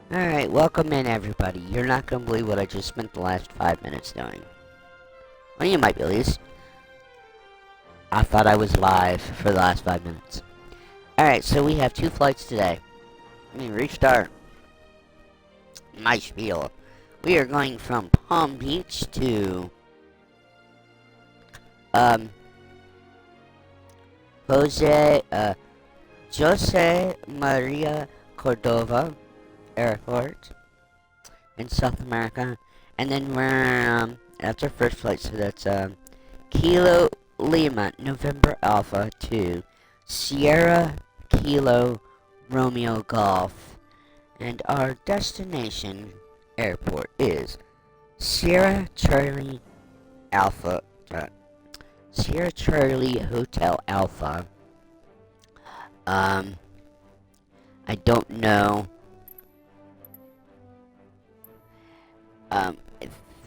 Alright, welcome in everybody. You're not gonna believe what I just spent the last 5 minutes doing. Well, you might be at least. I thought I was live for the last 5 minutes. Alright, so we have 2 flights today. Restart my spiel. We are going from Palm Beach to Jose Maria Cordova Airport in South America, and then we're that's our first flight, so that's Kilo Lima November Alpha to Sierra Kilo Romeo Golf, and our destination airport is Sierra Charlie Alpha Sierra Charlie Hotel Alpha. I don't know.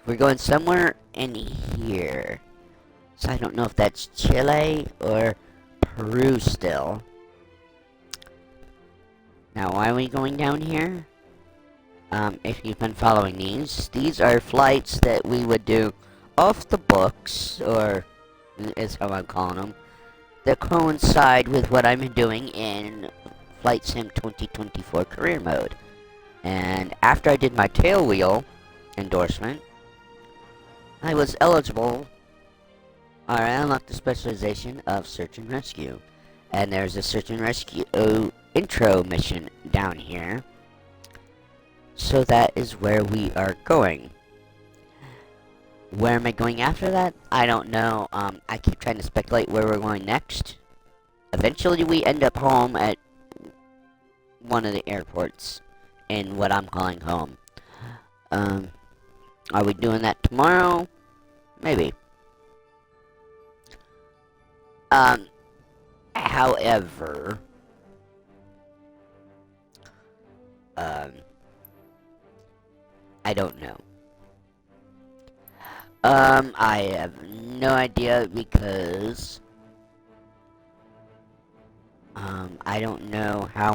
We're going somewhere in here. So I don't know if that's Chile or Peru still. Now, why are we going down here? If you've been following these are flights that we would do off the books, or is how I'm calling them, that coincide with what I'm doing in Flight Sim 2024 career mode. And after I did my tailwheel endorsement, I was eligible, or I unlocked the specialization of search and rescue. And there's a search and rescue intro mission down here. So that is where we are going. Where am I going after that? I don't know. I keep trying to speculate where we're going next. Eventually we end up home at one of the airports in what I'm calling home. Are we doing that tomorrow? Maybe. However, I don't know. I have no idea because, I don't know how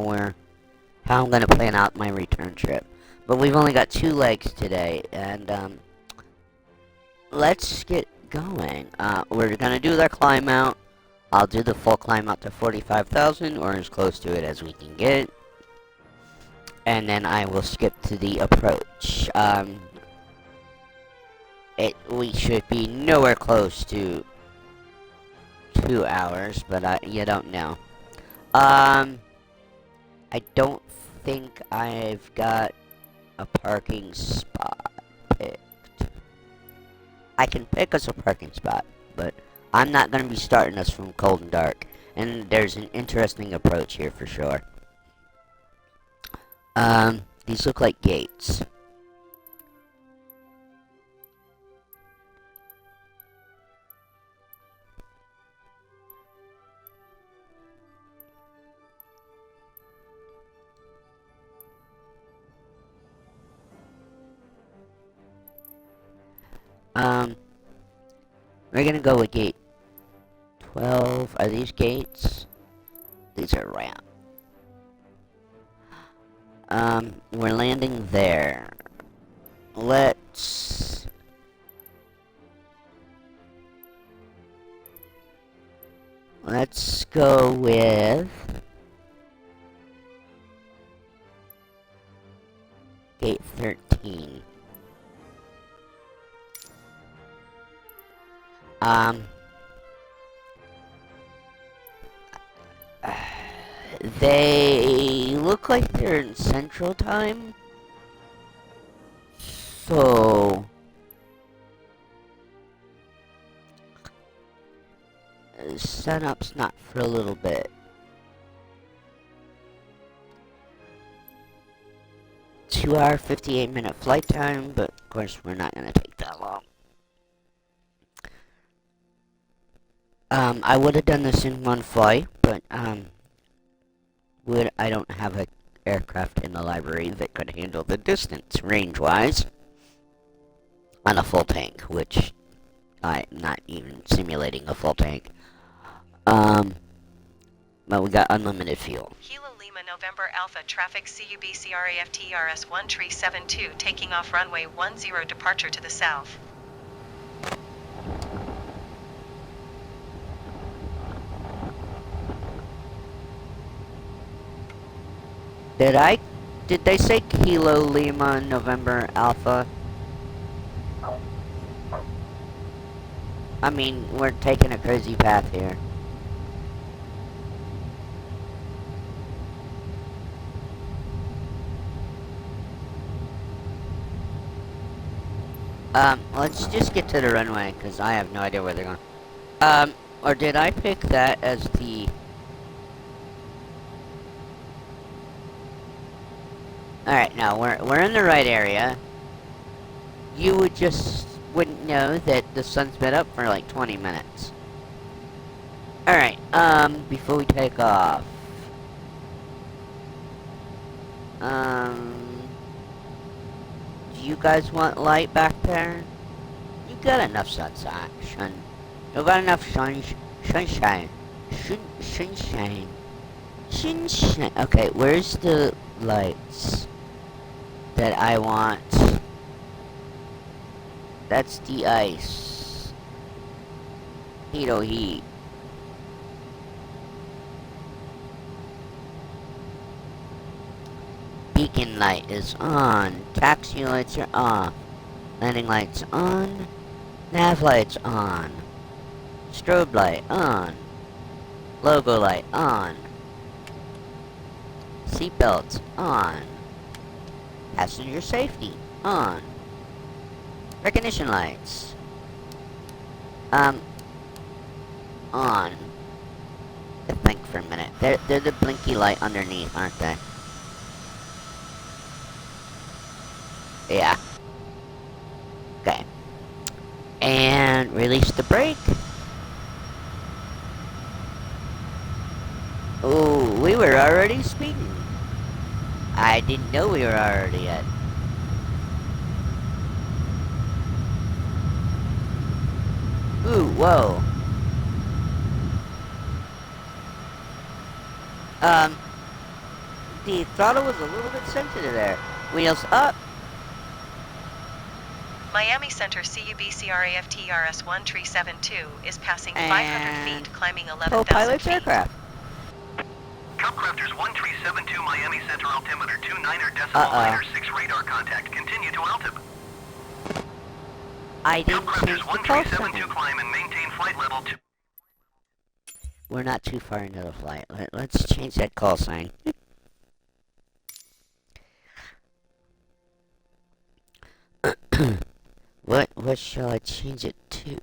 I'm gonna plan out my return trip. But we've only got 2 legs today, and, let's get going. We're gonna do the climb out. I'll do the full climb out to 45,000, or as close to it as we can get. And then I will skip to the approach. We should be nowhere close to 2 hours, but you don't know. I don't think I've got a parking spot picked. I can pick us a parking spot, but I'm not going to be starting us from cold and dark. And there's an interesting approach here for sure. These look like gates. We're gonna go with gate 12. Are these gates? These are ramp. We're landing there. Let's go with gate 13. They look like they're in Central Time. So sunup's not for a little bit. 2-hour, 58-minute flight time, but of course we're not gonna take that long. I would have done this in one flight, but I don't have an aircraft in the library that could handle the distance range-wise on a full tank, which I'm not even simulating a full tank. But we got unlimited fuel. Kilo Lima November Alpha traffic CUB-CRAFT RS1372 taking off runway 10 departure to the south. Did they say Kilo Lima November Alpha? I mean, we're taking a crazy path here. Let's just get to the runway, because I have no idea where they're going. Or did I pick that as the... Alright, no, we're in the right area. You wouldn't know that the sun's been up for like 20 minutes. Alright, before we take off. Do you guys want light back there? You got enough sunshine. You got enough sunshine. Sunshine. Sunshine. Okay, where's the lights that I want? That's the ice. Heat. Beacon light is on. Taxi lights are off. Landing lights on. Nav lights on. Strobe light on. Logo light on. Seatbelts on. Passenger safety on. Recognition lights. On. Think for a minute. They're the blinky light underneath, aren't they? Yeah. Okay. And release the brake. Oh, we were already speeding. I didn't know we were already at. Ooh, whoa. The throttle was a little bit sensitive there. Wheels up. Miami Center CUB-CRAFT RS1372 is passing 500 feet, climbing 11,000 feet. Aircraft. Cubcrafters 1372 Miami Center altimeter 29.6 radar contact. Continue to altitude. I didn't change the call sign. Climb and maintain flight level 2. We're not too far into the flight. Let's change that call sign. What shall I change it to?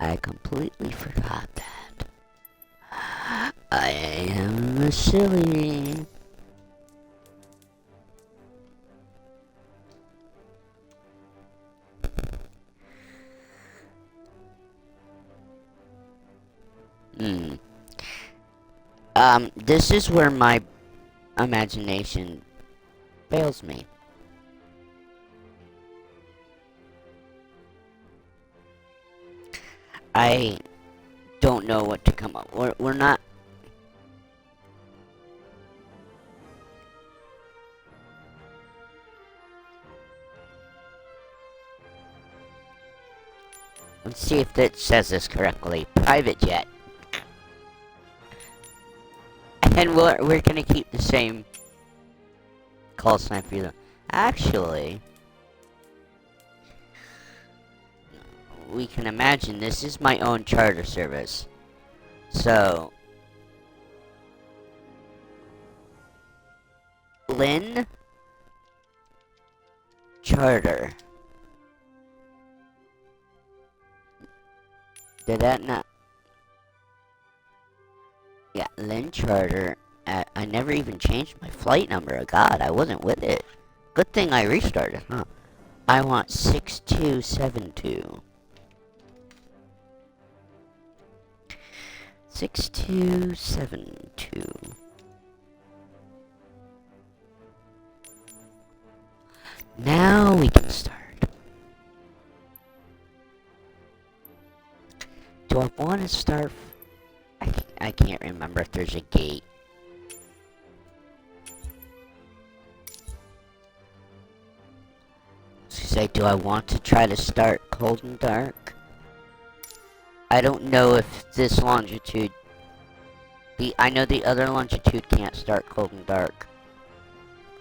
I completely forgot that. I am silly. This is where my imagination fails me. I don't know what to come up. We're not. Let's see if that says this correctly. Private jet. And we're gonna keep the same call sign for you. Actually, we can imagine this is my own charter service. So, Lynn Charter. Did that not? Yeah, Lynn Charter. I never even changed my flight number. God, I wasn't with it. Good thing I restarted, huh? I want 6272. 6272. Now we can start. Do I want to start? I can't remember if there's a gate. Say, do I want to try to start cold and dark? I don't know if this longitude... I know the other longitude can't start cold and dark.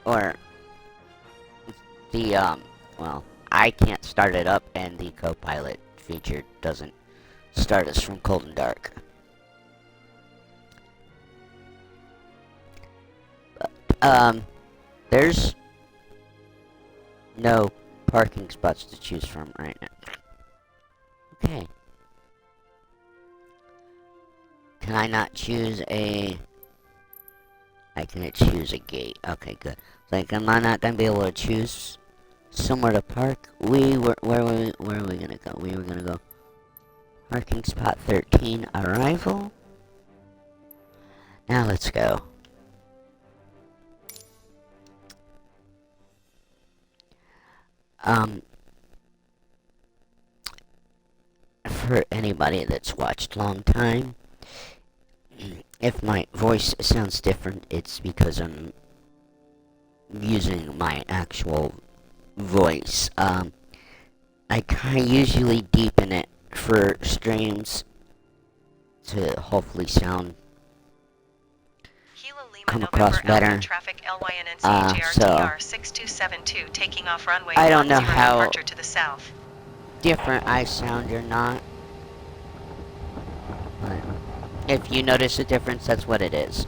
Or... well, I can't start it up, and the co-pilot feature doesn't start us from cold and dark. But, there's no parking spots to choose from right now. Okay. Can I not choose a... I can choose a gate. Okay, good. Like, am I not gonna be able to choose somewhere to park? Where are we gonna go? We were gonna go parking spot 13, arrival. Now let's go. For anybody that's watched long time, if my voice sounds different, it's because I'm using my actual voice. I usually deepen it for streams to hopefully sound come across better. Traffic LYNNCHARTR 6272 taking off runway I don't know 10 how departure to the south. different I sound or not. But if you notice a difference, that's what it is.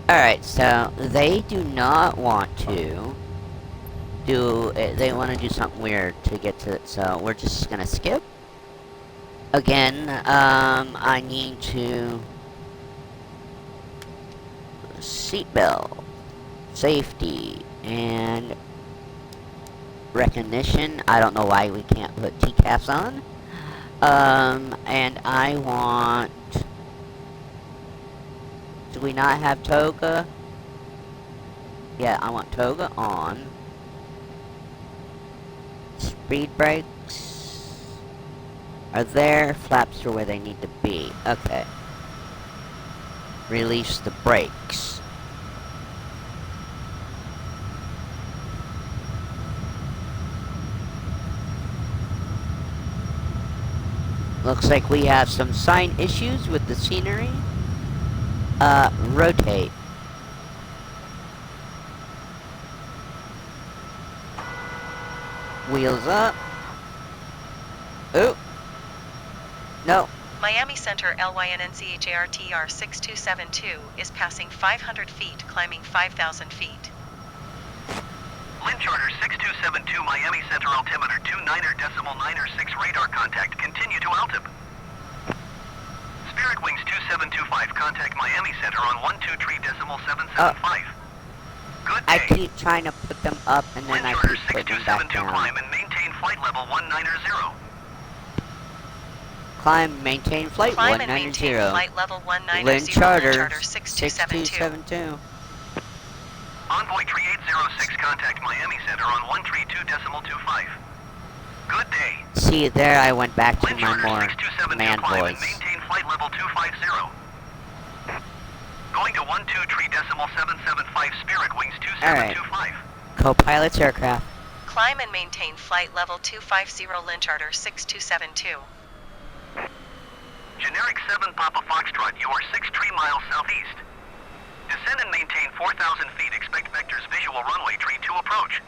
Alright, so they do not want to do it. They want to do something weird to get to it, so we're just gonna skip. Again, I need to seatbelt, safety, and recognition. I don't know why we can't put TCAPs on. And I want... Do we not have toga? Yeah, I want toga on. Speed brakes are there. Flaps are where they need to be. Okay. Release the brakes. Looks like we have some sign issues with the scenery. Rotate. Wheels up. Oh. No. Miami Center LYNNCHARTR 6272 is passing 500 feet, climbing 5,000 feet. Lynn Charter 6272 Miami Center altimeter 29.96 radar contact, continue to altitude. Spirit Wings 2725 contact Miami Center on 123.775. Good day. I keep trying to put them up and then Lynn I Charter keep putting them back 6272 down. climb and maintain flight level 190. Climb, maintain flight Climb 190. and maintain flight level 190. Lynn Charter 6272. 6272. Envoy 3806 contact Miami Center on 132.25. Good day. See, there I went back to Lynn my Charter more 6272 man climb and voice. maintain flight level 250. Going to 123.775 Spirit Wings 2725. Co-pilot's aircraft. Climb and maintain flight level 250. Lynn Charter 6272. Generic 7 Papa Foxtrot, you are 6 miles southeast. Descend and maintain 4,000 feet. Expect vectors visual runway tree to approach.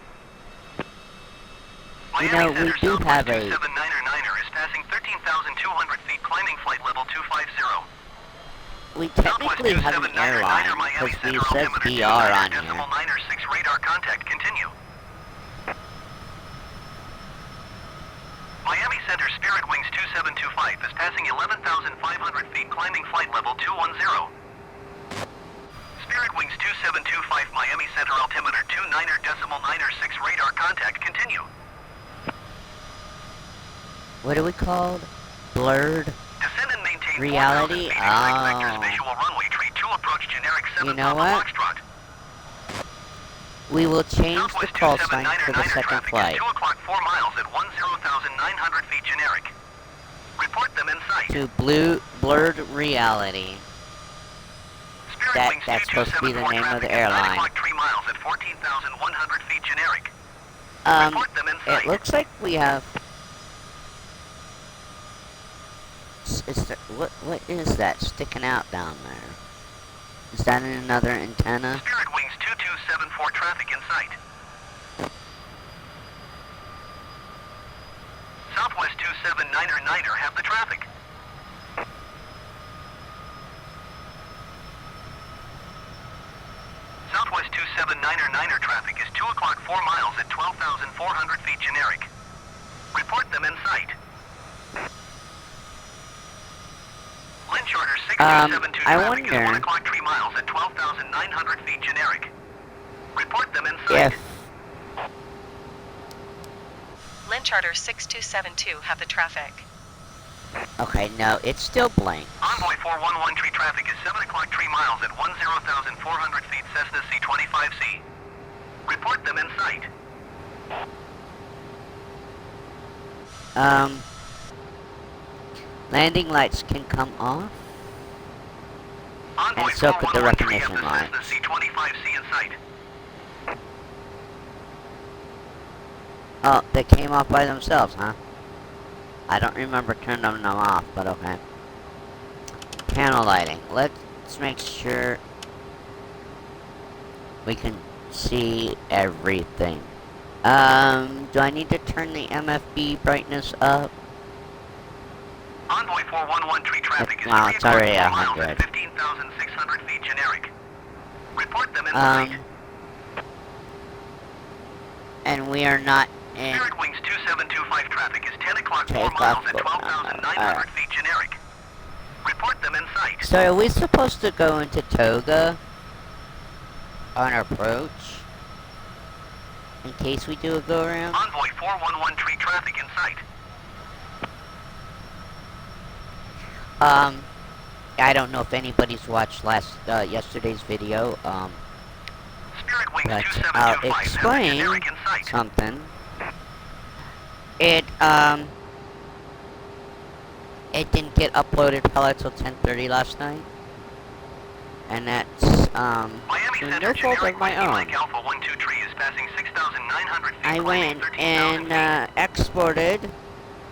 You Miami know, we Center do have Southwest a... 2799er is passing 13,200 feet, climbing flight level 250. We technically have an airline, because we said DR on here. 96 radar contact, continue. Miami Center Spirit Wings 2725 is passing 11,500 feet, climbing flight level 210. Spirit Wings 2725 Miami Center altimeter 29.96 radar contact, continue. What are we called? Blurred? Descend and maintain Reality? 4,000 feet. Expect vectors visual runway tree to approach generic 7 You know Papa what? Foxtrot. We will change the Southwest call sign for the 2799er second traffic flight is 2 o'clock 4 miles at 10,900 feet generic. Report them in sight. to blurred reality. Spirit Wings That's supposed to be the 2274 name of the traffic is 9 airline. o'clock 3 miles at 14,100 feet generic. Report them in It sight. looks like we have. What is that sticking out down there? Is that another antenna? Spirit Wings 2274 traffic in sight. Southwest 279er have the traffic. Southwest 279er traffic is 2 o'clock 4 miles at 12,400 feet generic. Report them in sight. Lynch Order 6272 I traffic is 1 wonder o'clock 3 miles at 12,900 feet generic. Report them in sight. if Lynn Charter 6272 have the traffic. okay, no, it's still blank. Envoy 411 tree traffic is 7 o'clock 3 miles at 10,400 feet Cessna C-25C. Report them in sight. Landing lights can come off. Envoy And so could the 411 tree recognition have the Cessna lights. C-25C in sight. Oh, they came off by themselves, huh? I don't remember turning them off, but okay. Panel lighting. Let's make sure we can see everything. Do I need to turn the MFB brightness up? Envoy 411 tree traffic is Wow, 3 it's o'clock already 4 miles 100. at 15,600 feet generic. Report them in sight. And we are not in. Spirit Wings 2725 traffic is 10 o'clock 4 Take miles off, at 12,900 alright. feet generic. Report them in sight. So are we supposed to go into Toga on approach? In case we do a go around? Envoy 411 tree traffic in sight. I don't know if anybody's watched yesterday's video, Spirit Wings but 2725 I'll has a explain generic in sight. something. It didn't get uploaded probably till 10:30 last night. And that's, Miami through Center no fault generic of my own. Lake Alpha 12 tree is passing 6,900 feet. I climbing went 13,000 and, feet. Exported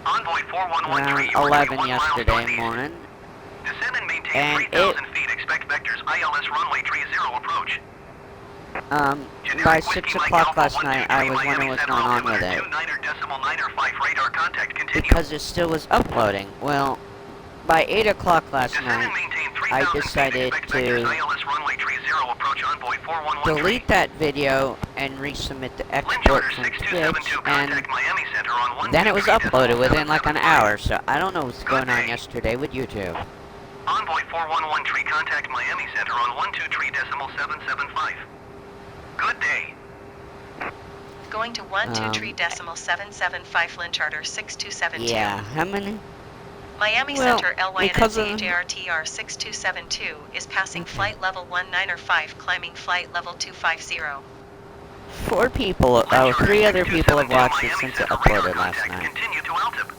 Envoy 411 around tree, you are 11 21 miles yesterday northeast. morning. Descend and maintain And 3,000 feet. Expect vectors ILS runway 30 approach. By Generic 6 Whiskey Mike o'clock Alpha last 123 night, I was Miami wondering what's Center going on with altimeter it. 29.95 radar contact continue. Because it still was uploading. Well, by 8 o'clock last Descend night, and maintain I 3,000 feet. decided Expect vectors to ILS runway 30 approach Envoy 411 delete that video and resubmit the Lynch export Order from 6272 Twitch, and contact Miami Center on then it was 123.775. uploaded within like an hour, so I don't know what's Good going on day. yesterday with YouTube. Envoy 411 tree contact Miami Center on 123.775. Good day. Going to 123.775 Lynn Charter 6272. Yeah, how many? Miami Well, Center because of- LYNCHARTR 6272 is passing flight level 195, climbing flight level 250. 4 people, Lynch 3 Order other people have 6272 watched it Miami since it Center uploaded radar last contact. night. Continue to Altip.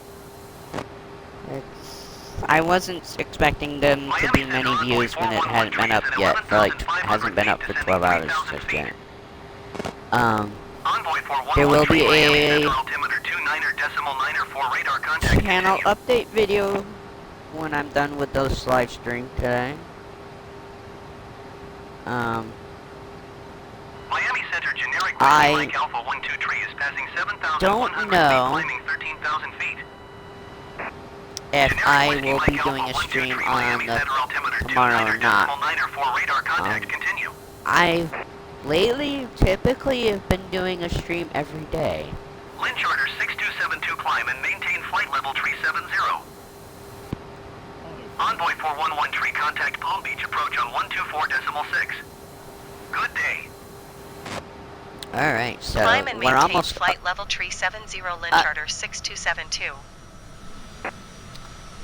I wasn't expecting them to be many views when it hadn't been up yet, for like, hasn't been up for 12 hours just yet. Envoy 411 There will be Miami a Center altimeter 29.94 radar contact channel continue. update video when I'm done with those live stream today. Miami Center generic I Mike Alpha 12 tree is passing 7,100 don't feet, know climbing 13,000 feet. if Generic I Whiskey will Mike be Alpha doing a 123 stream Miami on the Center altimeter tomorrow or not. 29.94 radar contact continue. I lately typically have been doing a stream every day. Lynch Order 6272 climb and maintain flight level 370. Envoy 411 tree contact Palm Beach approach on 124.6. Good day. Alright, so Climb and we're maintain almost flight level 370 Lynn Charter 6272.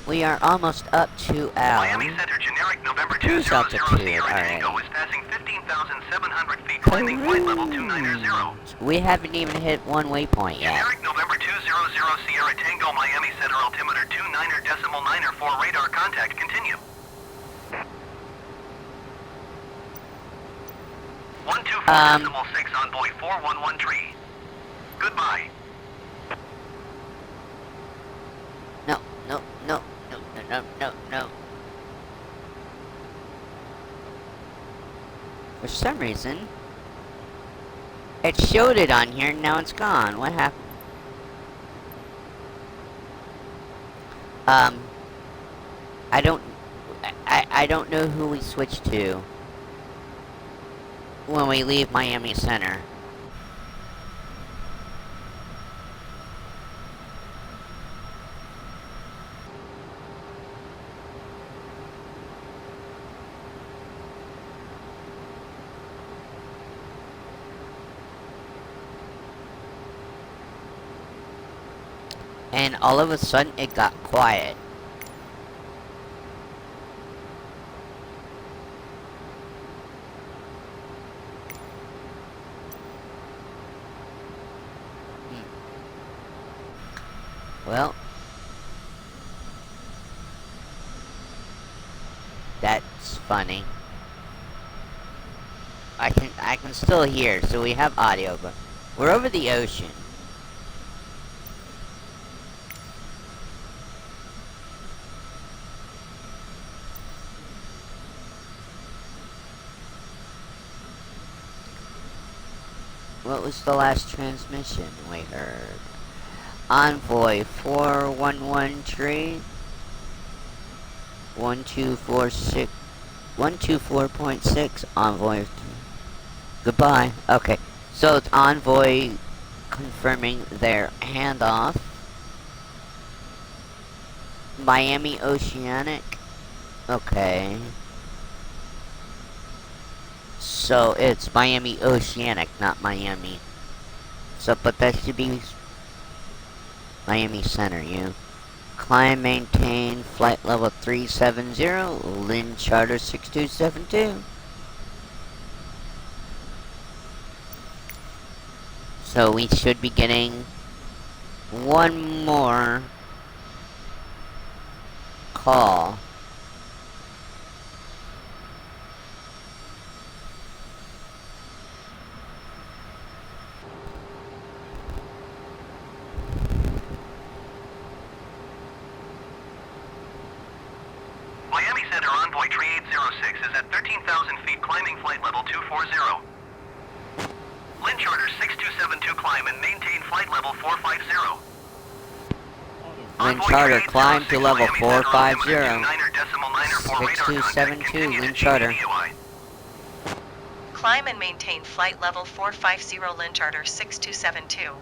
we are almost up to Miami our Center generic November cruise 200 altitude. Sierra Alright. Tango is passing 13,700 feet, climbing flight level 290. We haven't even hit one waypoint yet. Generic November 200 Sierra Tango Miami Center altimeter 29.9 radar contact, continue. 124.6 envoy 411 tree. Goodbye. No, no, no, no, no, no, no, no. For some reason, it showed it on here, now it's gone. What happened? I don't know who we switched to when we leave Miami Center. And all of a sudden, it got quiet. Well, that's funny. I can still hear, so we have audio, but we're over the ocean. What was the last transmission we heard? Envoy 411 tree 1246 124.6 envoy. Goodbye. Okay, so it's envoy confirming their handoff. Miami Oceanic. Okay. So it's Miami Oceanic, not Miami. So, but that should be Miami Center, you. Climb, maintain, flight level 370, Lynn Charter 6272. So we should be getting one more call. Miami Center Envoy 3806 is at 13,000 feet, climbing flight level 240. Lynn Charter 6272, climb and maintain flight level 450. Lynn Charter, climb to level 450. 6272, Lynn Charter. Climb and maintain flight level 450 Lynn Charter 6272.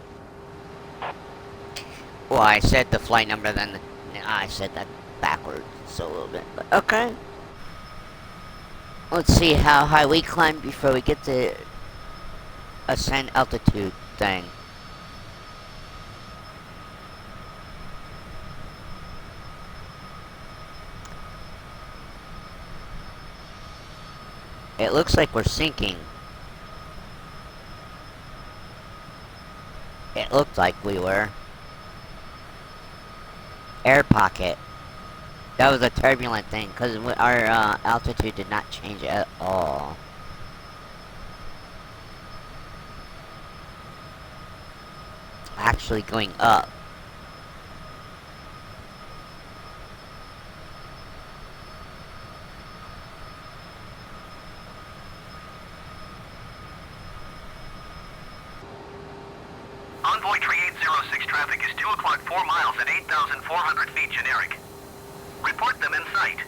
Well, I said the flight number, then I said that backwards, so a little bit, but okay. Let's see how high we climb before we get to ascend altitude thing. It looks like we're sinking. It looked like we were. Air pocket. That was a turbulent thing, because our altitude did not change at all. Actually going up. Envoy 3806 traffic is 2 o'clock 4 miles at 8,400 feet generic. Report them in sight.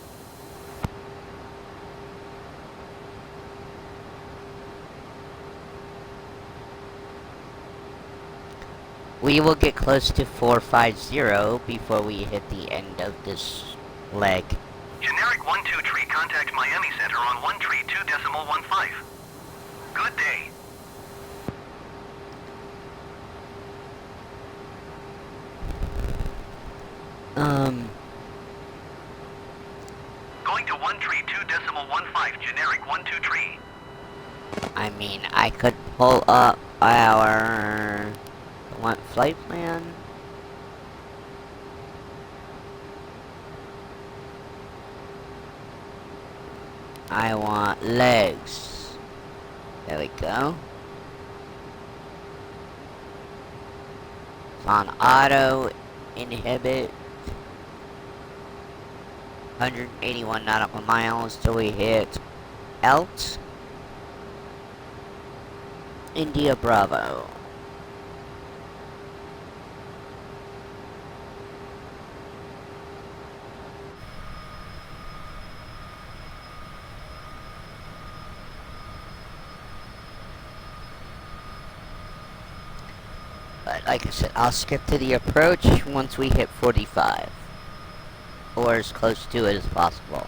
We will get close to 450 before we hit the end of this leg. Generic 12 tree, contact Miami Center on 1 tree 2.15. Good day. Going to 1 tree 2.15, generic 12 tree. I mean, I could pull up our flight plan. I want legs. There we go. It's on auto inhibit. 181 nautical miles till we hit Alt. India Bravo. But like I said, I'll skip to the approach once we hit 45. Or as close to it as possible.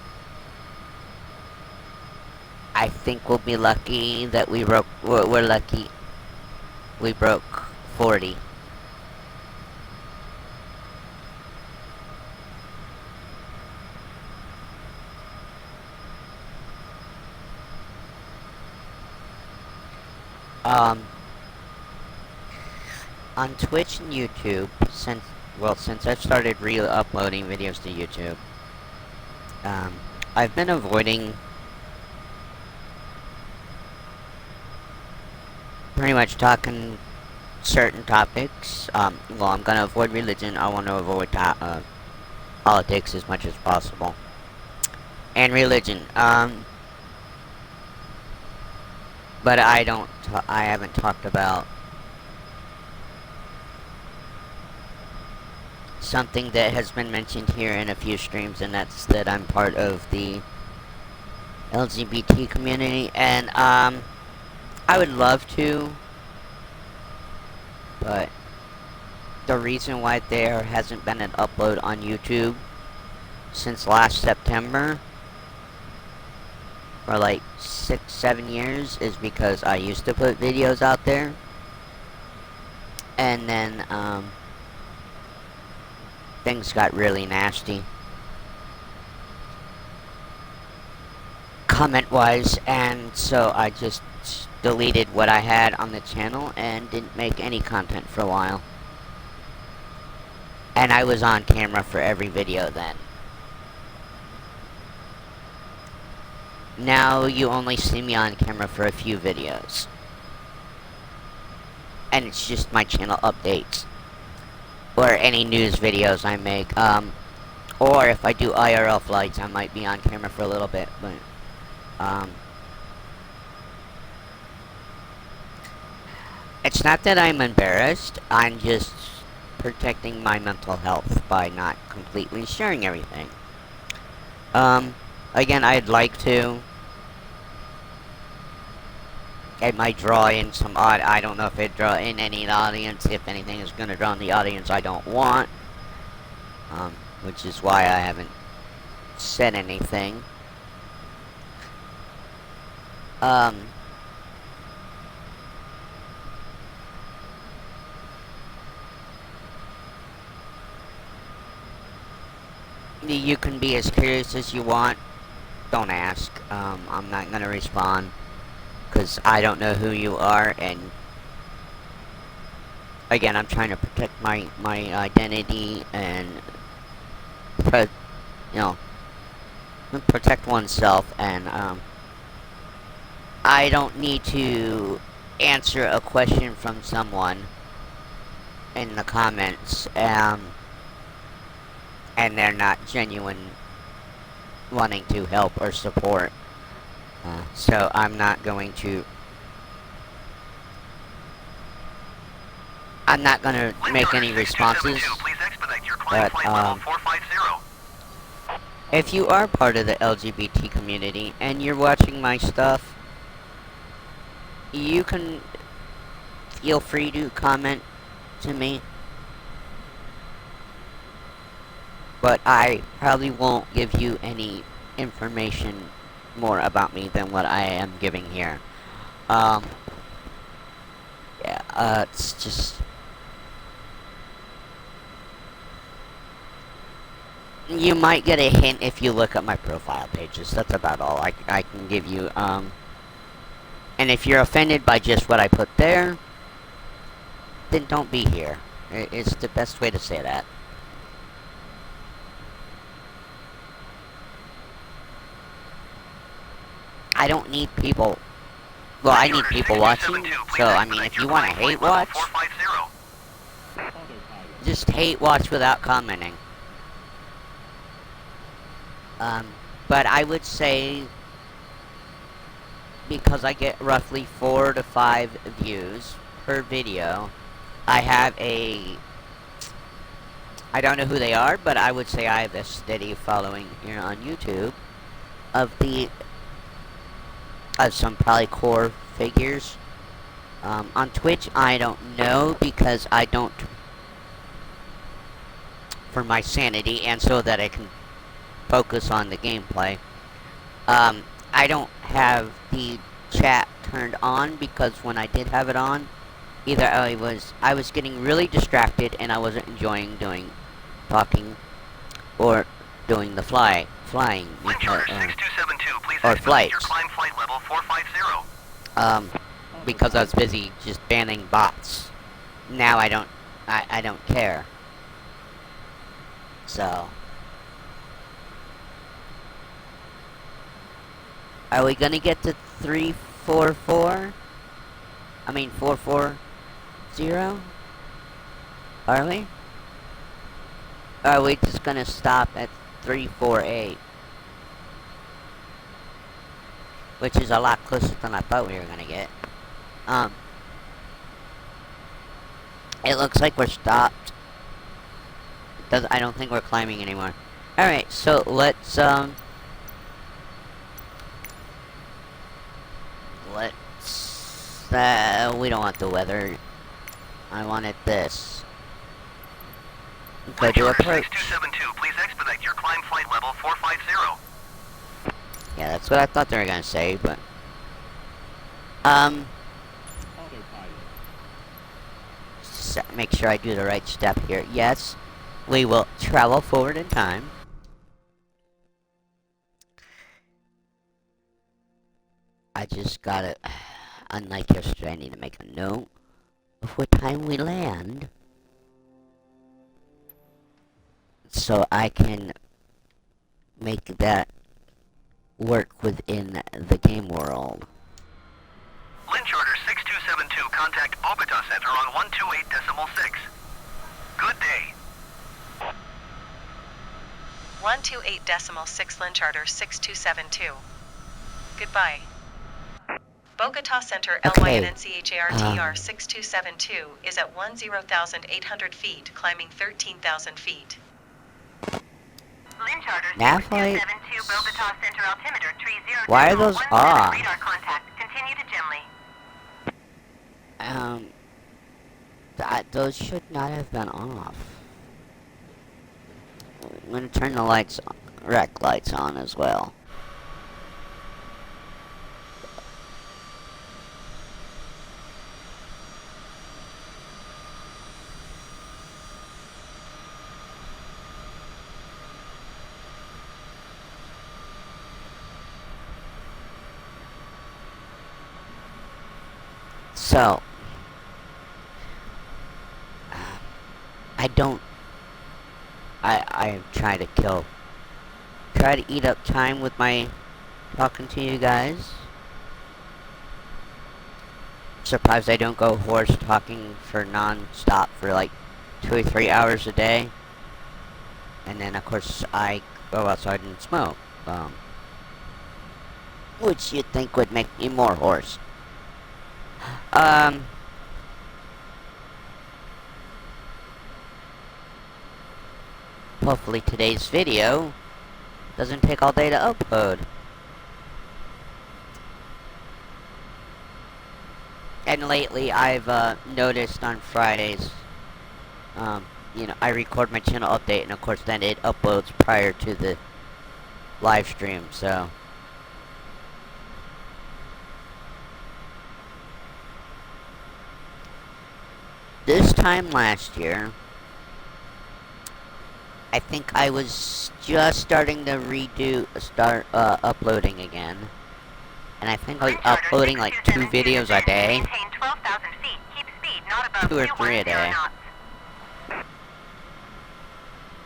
I think we'll be lucky that we're lucky we broke 40. On Twitch and YouTube, since I've started re-uploading videos to YouTube, I've been avoiding pretty much talking certain topics. I'm gonna avoid religion. I want to avoid politics as much as possible, and religion. But I haven't talked about something that has been mentioned here in a few streams, and that's that I'm part of the LGBT community, and I would love to, but the reason why there hasn't been an upload on YouTube since last September for like 6-7 years is because I used to put videos out there, and then things got really nasty comment wise, and so I just deleted what I had on the channel and didn't make any content for a while. And I was on camera for every video then. Now you only see me on camera for a few videos, and it's just my channel updates or any news videos I make, or if I do IRL flights I might be on camera for a little bit, but it's not that I'm embarrassed, I'm just protecting my mental health by not completely sharing everything. Again, I'd like to. It might draw in some I don't know if it draw in any audience. If anything is going to draw in the audience I don't want. Which is why I haven't said anything. You can be as curious as you want. Don't ask. I'm not gonna respond because I don't know who you are, and again, I'm trying to protect my identity and protect oneself, and I don't need to answer a question from someone in the comments, and they're not genuine wanting to help or support. So I'm not going to make any responses, but if you are part of the LGBT community and you're watching my stuff, you can feel free to comment to me. But I probably won't give you any information more about me than what I am giving here. It's just... You might get a hint if you look at my profile pages. That's about all I can give you. And if you're offended by just what I put there, then don't be here. It's the best way to say that. I don't need people. Well, I need people watching. So, I mean, if you want to hate watch, just hate watch without commenting. But I would say, because I get roughly 4 to 5 views per video, I have a... I don't know who they are, but I would say I have a steady following here on YouTube of some probably core figures. On Twitch, I don't know, because I don't... For my sanity, and so that I can focus on the gameplay. I don't have the chat turned on, because when I did have it on, either I was getting really distracted and I wasn't enjoying talking or doing the flying because, or flights. Because I was busy just banning bots. Now I don't care. So, are we gonna get to 344? I mean 440? Are we? Or are we just gonna stop at 348? Which is a lot closer than I thought we were gonna get. It looks like we're stopped. I don't think we're climbing anymore. Alright, so let's, we don't want the weather. I wanted this. Go to approach. 6272, please expedite your climb flight level 450. Yeah, that's what I thought they were gonna say, but... make sure I do the right step here. Yes, we will travel forward in time. I just gotta... Unlike yesterday, I need to make a note of what time we land, so I can make that work within the game world. Lynch Order 6272, contact Bogota Center on 128.6. Good day. 128.6 Lynch Order 6272. Goodbye. Bogota Center Okay. LYNNCHARTR 6272 is at 10,800 feet, climbing 13,000 feet. Lynch Order Nav 6272, Bogota Center altimeter 30. Why are those off? Radar contact. Continue to Gemley. Those should not have been off. I'm gonna turn the lights, rec lights on as well. So, I try to eat up time with my talking to you guys. Surprised I don't go horse talking for non-stop for like 2 or 3 hours a day. And then of course I go outside and smoke. Which you'd think would make me more hoarse. Hopefully today's video doesn't take all day to upload. And lately I've noticed on Fridays, you know, I record my channel update and of course then it uploads prior to the live stream, so... This time last year, I think I was just starting to start uploading again. And I think like uploading like 2 videos a day. Maintain 12,000 feet. Keep speed not above 2 or 3 a 210 day. knots.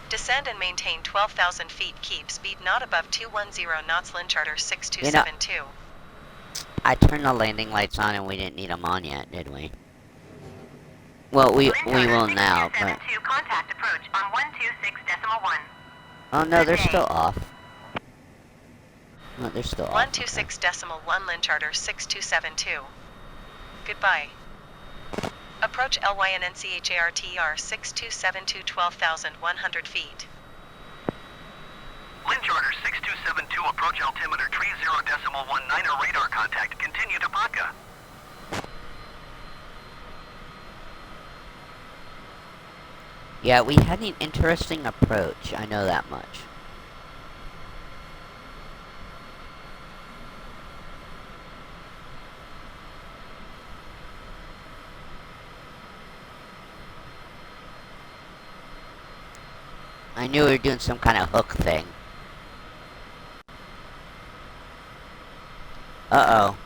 Descend and maintain 12,000 feet. Keep speed not above 210 knots. Lynn Charter 6272. I turned the landing lights on and we didn't need them on yet, did we? Well, we will now, but... Contact approach on 126.1. Oh no, they're still off. No, they're still off. 126.1 Lynn Charter 6272. Goodbye. Approach LYNNCHARTR 6272 12,100 feet. Lynn Charter 6272, approach altimeter 30.19 radar contact. Continue to Paca. Yeah, we had an interesting approach, I know that much. I knew we were doing some kind of hook thing. Uh-oh.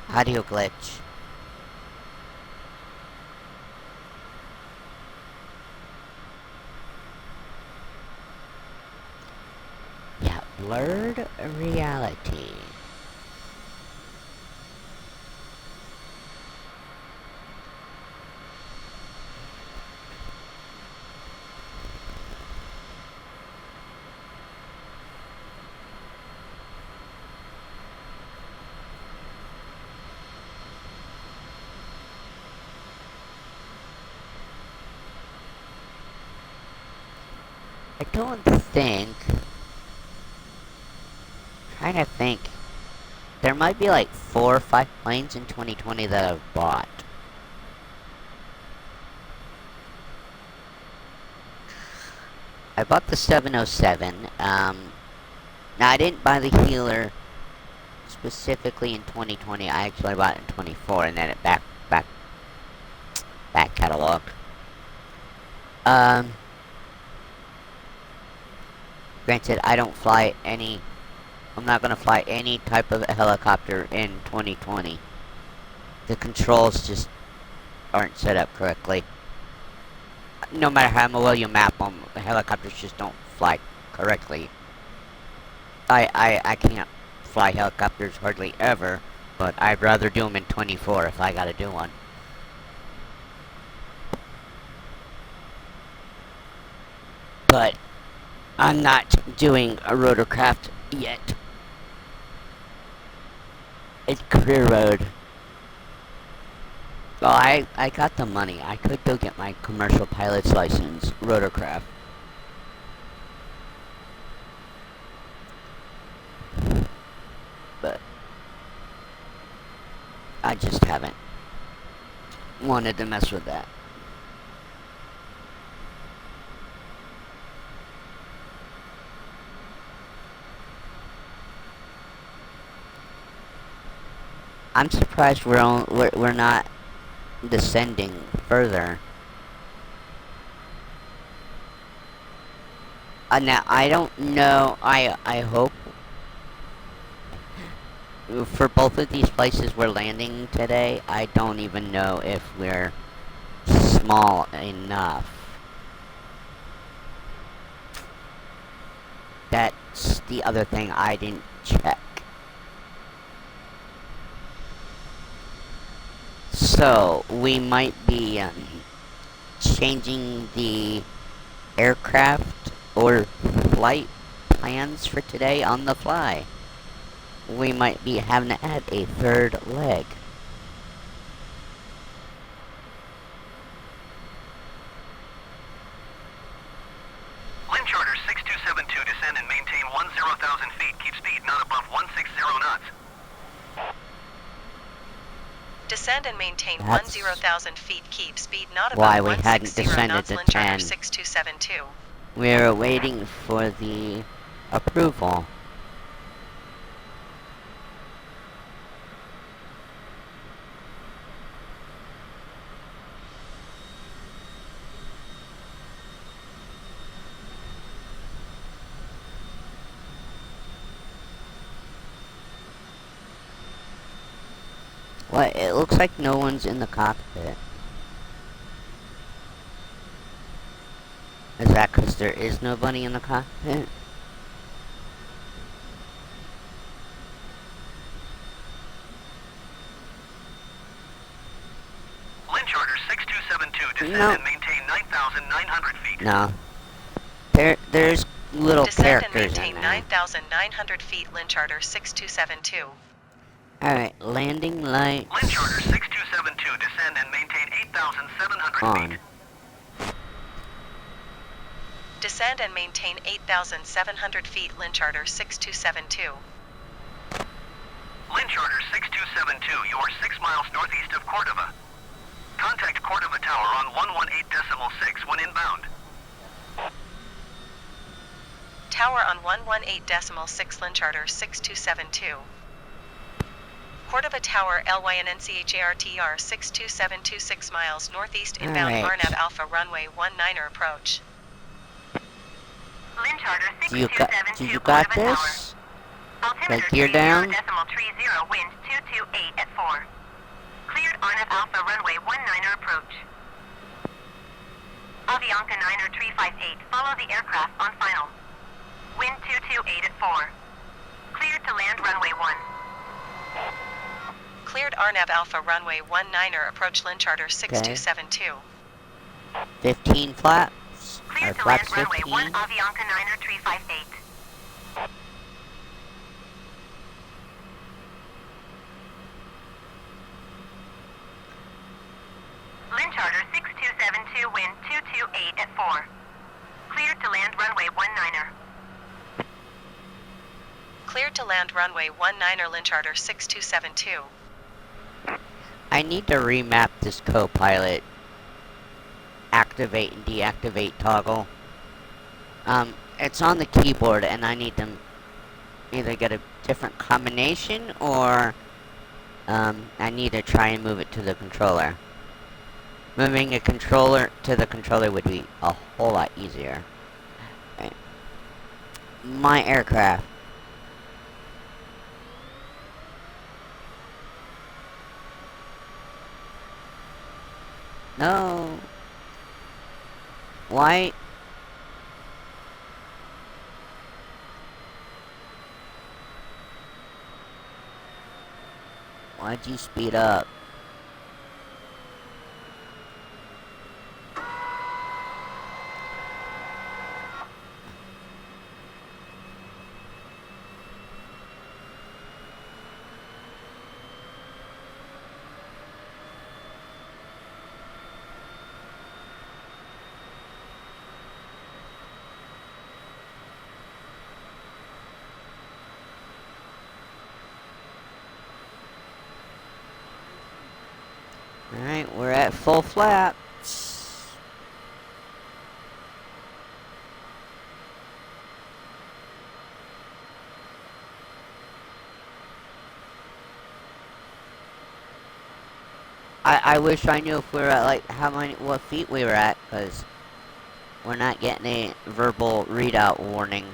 Audio glitch. Yeah, blurred reality. I don't think... Trying to think. There might be like 4 or 5 planes in 2020 that I've bought. I bought the 707. Now I didn't buy the Healer specifically in 2020. I actually bought it in 24 and then it back catalog. Granted, I don't fly any... I'm not gonna fly any type of helicopter in 2020. The controls just aren't set up correctly. No matter how well you map them, the helicopters just don't fly correctly. I can't fly helicopters hardly ever, but I'd rather do them in 24 if I gotta do one. But I'm not doing a rotorcraft yet. It's career mode. Well, I got the money. I could go get my commercial pilot's license, rotorcraft. But I just haven't wanted to mess with that. I'm surprised we're not descending further. Now I don't know. I hope for both of these places we're landing today. I don't even know if we're small enough. That's the other thing I didn't check. So, we might be changing the aircraft or flight plans for today on the fly. We might be having to add a third leg. Lynn Charter 6272, descend and maintain 10,000 feet. Keep speed not above 160 knots. Descend and maintain That's 10,000 feet. Keep speed not why above we hadn't 160 descended knots. to Lynn Charter 10. 6272. We're waiting for the approval. What? It looks like no one's in the cockpit. Is that because there is nobody in the cockpit? Lynn Charter 6272, descend No. and maintain 9,900 feet. No. There's little Descend and characters maintain in there. 9,900 feet. Lynn Charter 6272. Alright, landing lights Lynn Charter 6272, descend and maintain 8,700 on. feet. Descend and maintain 8,700 feet. Lynn Charter 6272. Lynn Charter 6272, you are 6 miles northeast of Cordova. Contact Cordova Tower on 118.6 when inbound. Tower on 118.6. Lynn Charter 6272. Cordova Tower LYNNCHARTR 62726 6 miles northeast inbound. Alright. RNAV Alpha runway 19er approach. Lynn Charter Do you got 6272, this? Cordova Tower. Altimeter Gear down? 30.30, wind 228 at 4. Cleared RNAV Alpha runway 19er approach. Avianca 9er 358, follow the aircraft on final. Wind 228 at 4. Cleared to land runway 1. Cleared RNAV Alpha runway 19er approach. Lynn Charter 6272. 15 flaps. Or Cleared to land flaps runway 1, 15. Avianca 9er 358. Lynn Charter 6272, wind 228 at 4. Cleared to land runway 19er. Cleared to land runway 19er. Lynn Charter 6272. I need to remap this co-pilot activate and deactivate toggle. It's on the keyboard and I need to either get a different combination or I need to try and move it to the controller. Moving a controller to the controller would be a whole lot easier. Right. My aircraft. No. Why? Why'd you speed up? Alright, we're at full flaps. I wish I knew if we were at, like, what feet we were at, because we're not getting a verbal readout warning.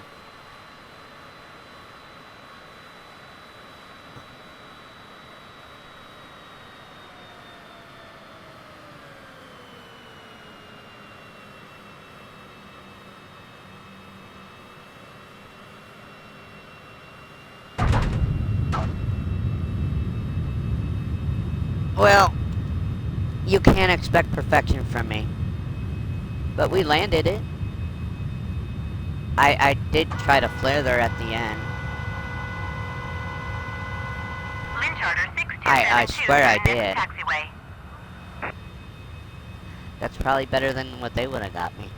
Well, you can't expect perfection from me. But we landed it. I did try to flare there at the end. Lynn Charter 6272, I swear I did. taxiway. That's probably better than what they would have got me.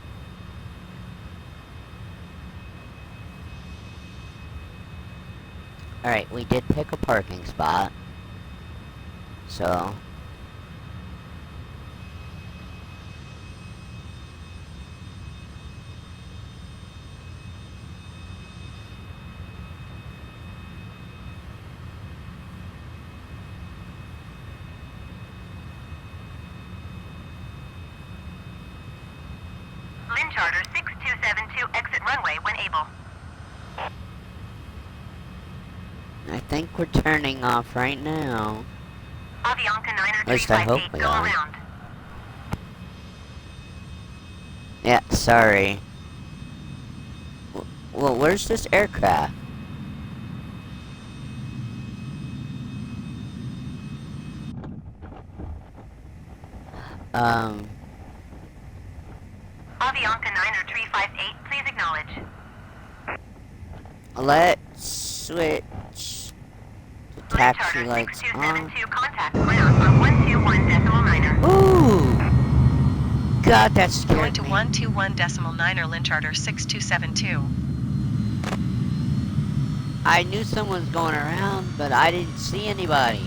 Alright, we did pick a parking spot. So... Lynn Charter 6272, exit runway when able. I think we're turning off right now. Avianca 9 At least I hope 358, we go are. around. Yeah, sorry. Well, where's this aircraft? Avianca 9 358, please acknowledge. Let's switch to Lynn taxi Charter lights on. 6272, contact ground on 121.9er. Ooh! God, that scared Going to me. 121.9er Lynn Charter 6272. I knew someone was going around, but I didn't see anybody.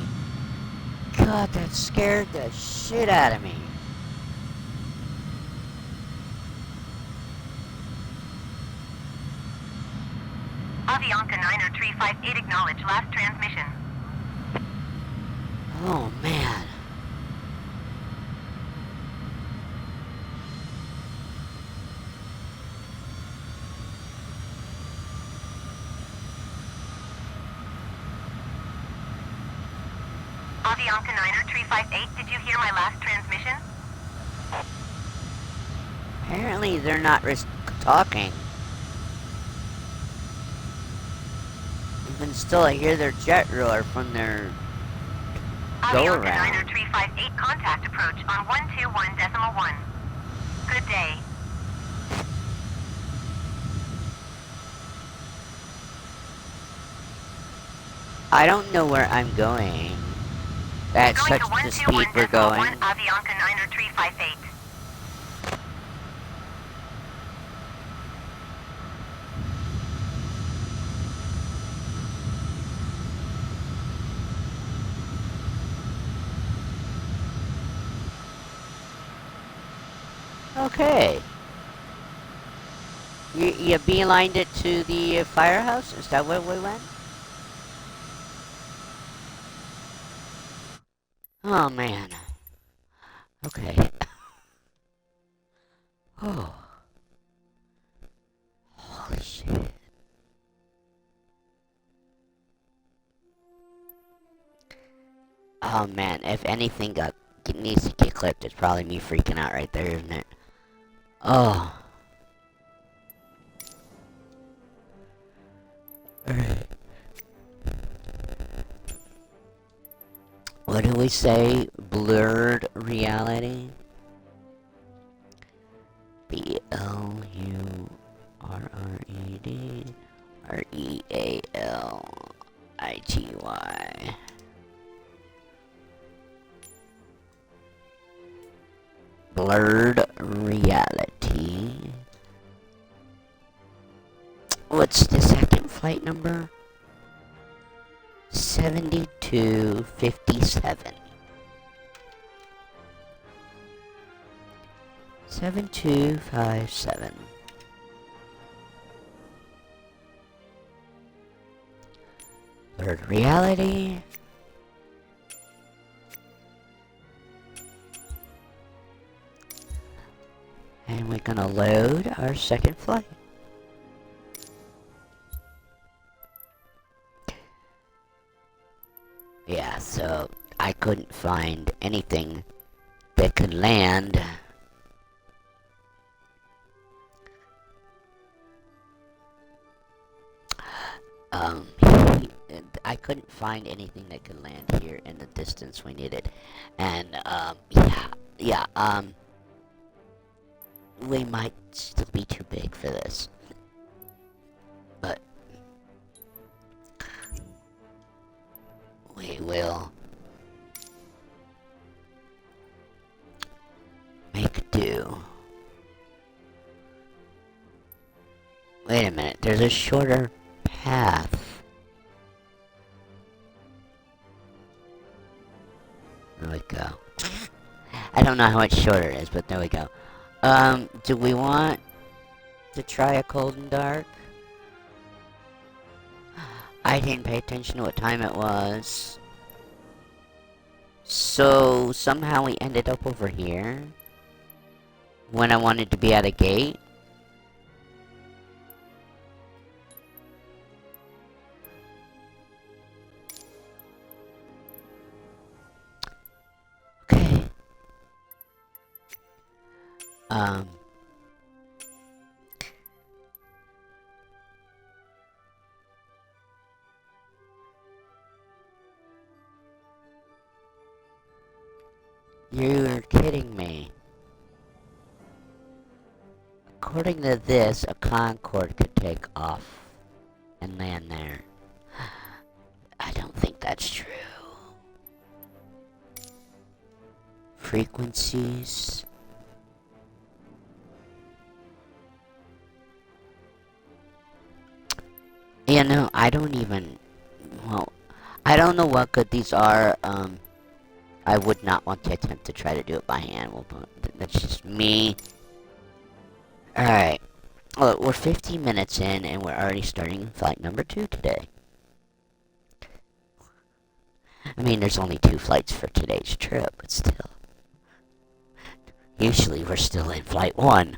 God, that scared the shit out of me. Avianca 9 358, acknowledge last transmission. Oh, man. Avianca 9 358, did you hear my last transmission? Apparently, they're not talking. Even still, I hear their jet roar from their Avianca 9 go-around. 358, contact approach on 121.1. Good day. I don't know where I'm going. At Going such to the speed we're 121.1, going. Avianca 9 358. Okay. You beelined it to the firehouse? Is that where we went? Oh, man. Okay. Oh. Holy shit. Oh, man. If anything needs to get clipped, it's probably me freaking out right there, isn't it? Oh. What do we say? Blurred reality? B-L-U-R-R-E-D R-E-A-L-I-T-Y. Blurred reality. What's the second flight number? 7257. 7257. Blurred reality. And we're gonna load our second flight. Yeah, so I couldn't find anything that could land. I couldn't find anything that could land here in the distance we needed. And, yeah, we might still be too big for this. But we will make do. Wait a minute, there's a shorter path. There we go. I don't know how much shorter it is, but there we go. Do we want to try a cold and dark? I didn't pay attention to what time it was. So, somehow we ended up over here. When I wanted to be at a gate. Um, you're kidding me. According to this, a Concorde could take off and land there. I don't think that's true. Frequencies. Yeah, no, I don't even... Well, I don't know what good these are. I would not want to attempt to try to do it by hand. Well, that's just me. Alright. Well, we're 15 minutes in, and we're already starting flight number 2 today. I mean, there's only 2 flights for today's trip, but still. Usually we're still in flight 1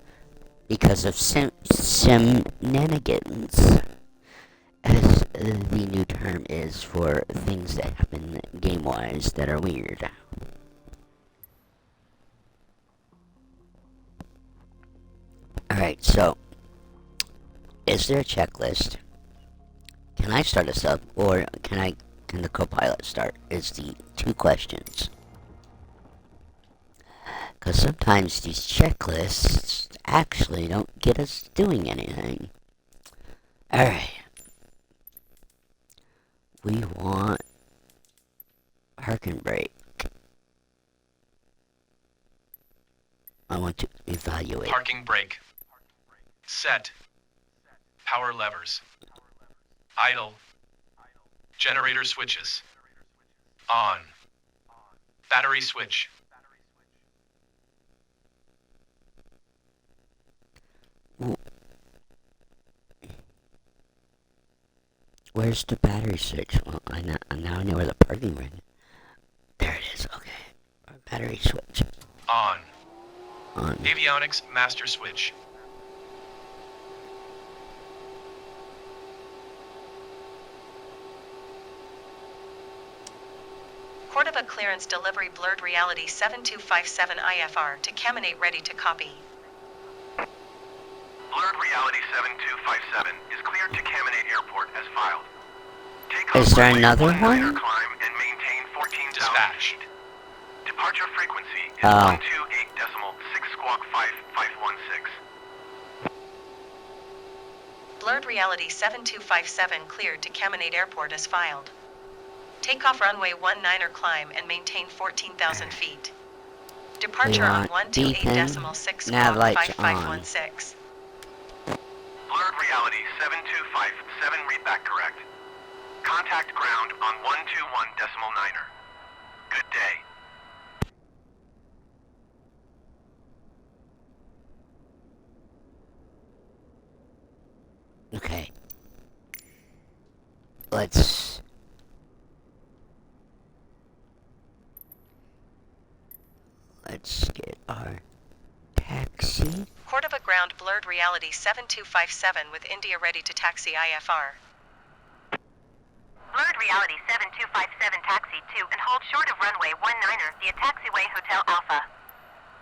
because of shenanigans, as the new term is for things that happen game-wise that are weird. Alright, so, is there a checklist? Can I start us up, or can the co-pilot start? Is the 2 questions. Because sometimes these checklists actually don't get us doing anything. Alright. We want park and brake. I want to evaluate. Parking brake. Set. Power levers. Idle. Generator switches. On. Battery switch. Where's the battery switch? Well, now I know where the parking brake is. There it is, okay. Battery switch. On. On. Avionics master switch. Cordova Clearance Delivery Blurred Reality 7257 IFR to Caminate ready to copy. Blurred Reality 7257 is cleared to Caminate Airport as filed. Take Is off there runway another 19 one? Climb and maintain 14,000 Dispatch. feet. Departure frequency is Oh. 128.6 squawk 5516. Blurred Reality 7257 cleared to Caminate Airport as filed. Takeoff runway 19 climb and maintain 14,000 feet. Departure on want beacon, 128.6 nav squawk lights 5516. Blurred Reality 7257, read back correct. Contact ground on 121.9er. Good day. Okay. Let's get our taxi. Cordova ground Blurred Reality 7257 with India ready to taxi IFR. Blurred Reality 7257 taxi to and hold short of runway 19er via taxiway Hotel Alpha.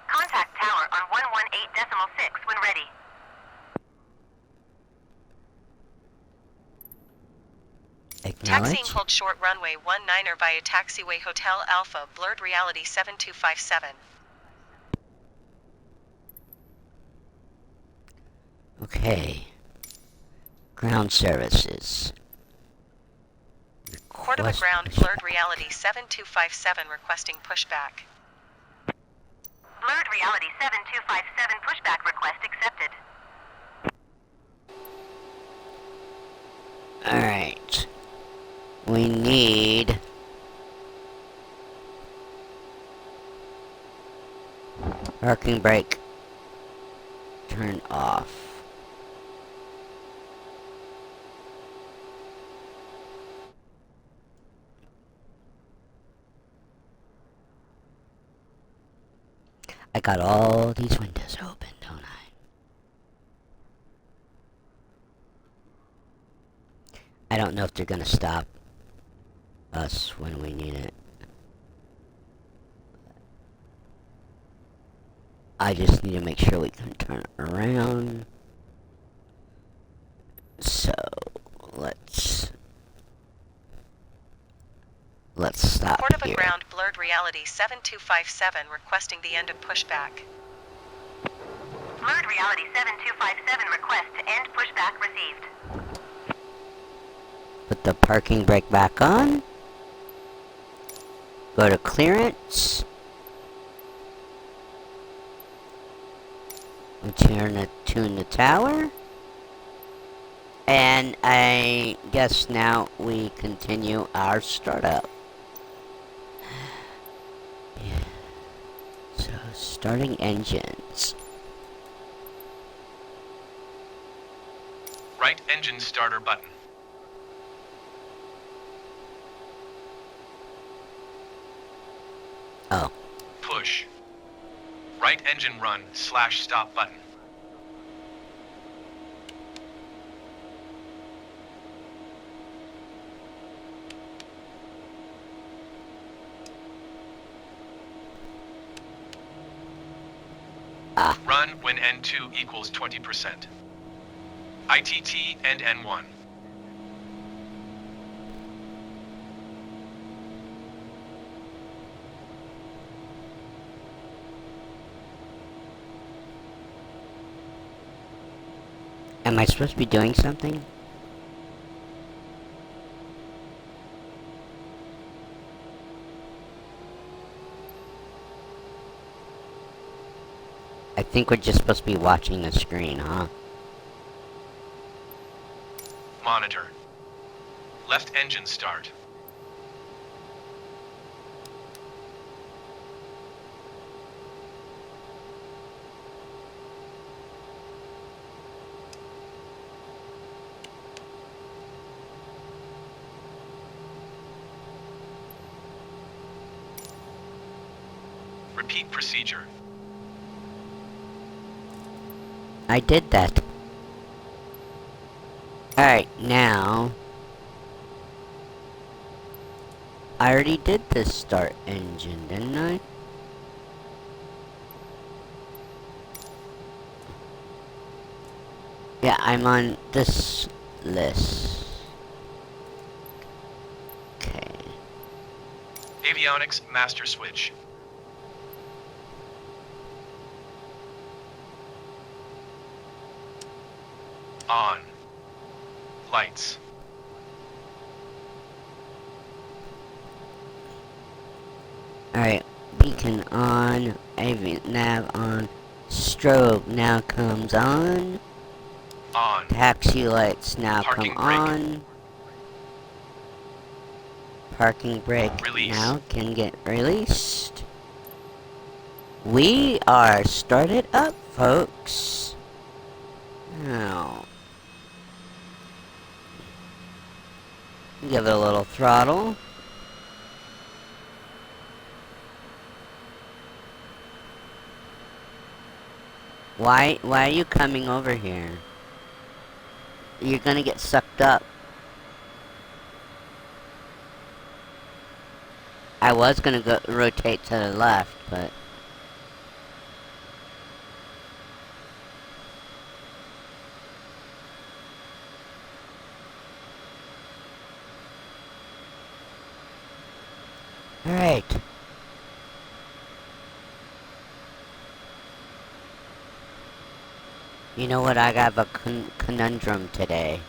Contact tower on 118.6 when ready. Taxiing Acknowledge. hold short runway 19er via taxiway Hotel Alpha Blurred Reality 7257. Okay. Ground services. Cordova Request ground pushback. Blurred Reality 7257 requesting pushback. Blurred Reality 7257 pushback request accepted. Alright. We need... parking brake. Turn off. I got all these windows open, don't I? I don't know if they're gonna stop us when we need it. I just need to make sure we can turn it around. So, let's stop Port of a here. ground blurred reality 7257 requesting the end of pushback. Blurred reality 7257 request to end pushback received. Put the parking brake back on. Go to clearance. And tune the tower. And I guess now we continue our startup. Yeah. So, starting engines. Right engine starter button. Oh. Push. Right engine run / stop button. Ah. Run when N2 equals 20%. ITT and N1. Am I supposed to be doing something? I think we're just supposed to be watching the screen, huh? Monitor. Left engine start. Repeat procedure. I did that. Alright, now... I already did this start engine, didn't I? Yeah, I'm on this list. Okay. Avionics master switch. On. Lights. Alright, beacon on, nav on, strobe now comes on, On. taxi lights now Parking come brake. on, parking brake Release. now can get released. We are started up, folks. Now, give it a little throttle. Why are you coming over here? You're gonna get sucked up. I was gonna go rotate to the left, but... Alright. You know what, I have a conundrum today.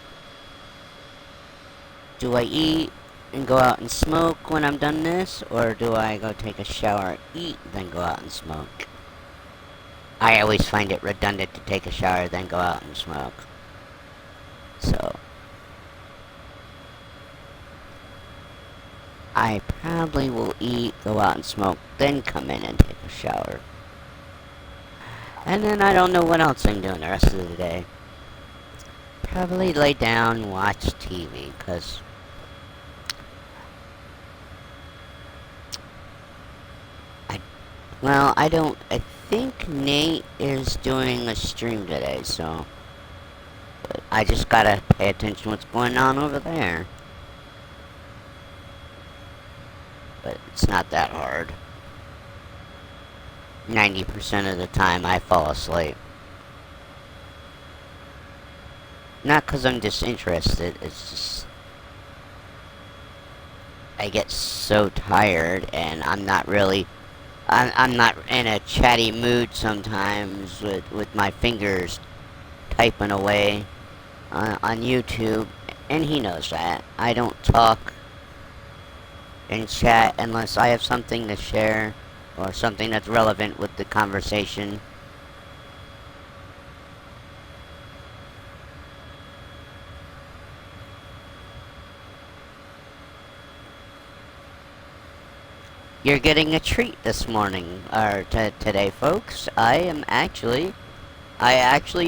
Do I eat and go out and smoke when I'm done this? Or do I go take a shower, eat, then go out and smoke? I always find it redundant to take a shower, then go out and smoke. So... I probably will eat, go out and smoke, then come in and take a shower. And then I don't know what else I'm doing the rest of the day. Probably lay down and watch TV, because... I think Nate is doing a stream today, so... But I just gotta pay attention to what's going on over there. But it's not that hard. 90% of the time I fall asleep. Not because I'm disinterested, it's just I get so tired and I'm not not in a chatty mood sometimes with my fingers typing away on YouTube, and he knows that. I don't talk in chat unless I have something to share or something that's relevant with the conversation. You're getting a treat this morning, or today, folks. I actually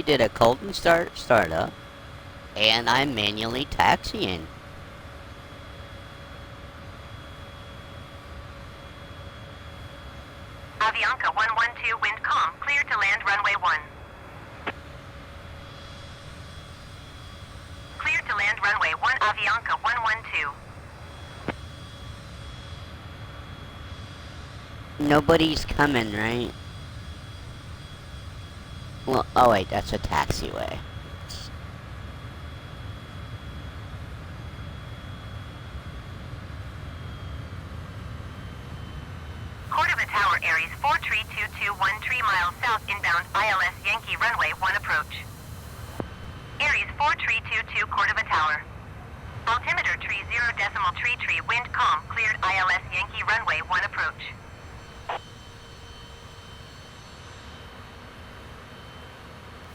did a cold and startup, and I'm manually taxiing. Avianca 112, wind calm, clear to land runway 1. Clear to land runway 1, Avianca 112. Nobody's coming, right? Well, oh wait, that's a taxiway. Cordova Tower, Aries 43221, 3 miles south, inbound, ILS Yankee runway 1 approach. Aries 4322, Cordova Tower. Altimeter tree 0.3 wind calm, cleared, ILS Yankee runway 1 approach.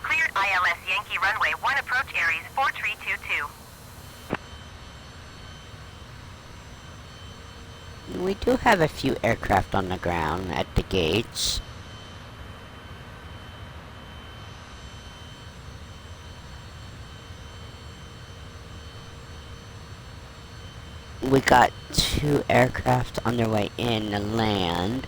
Cleared, ILS Yankee runway 1 approach, Aries 4322. We do have a few aircraft on the ground at the gates. We got 2 aircraft on their way in to land.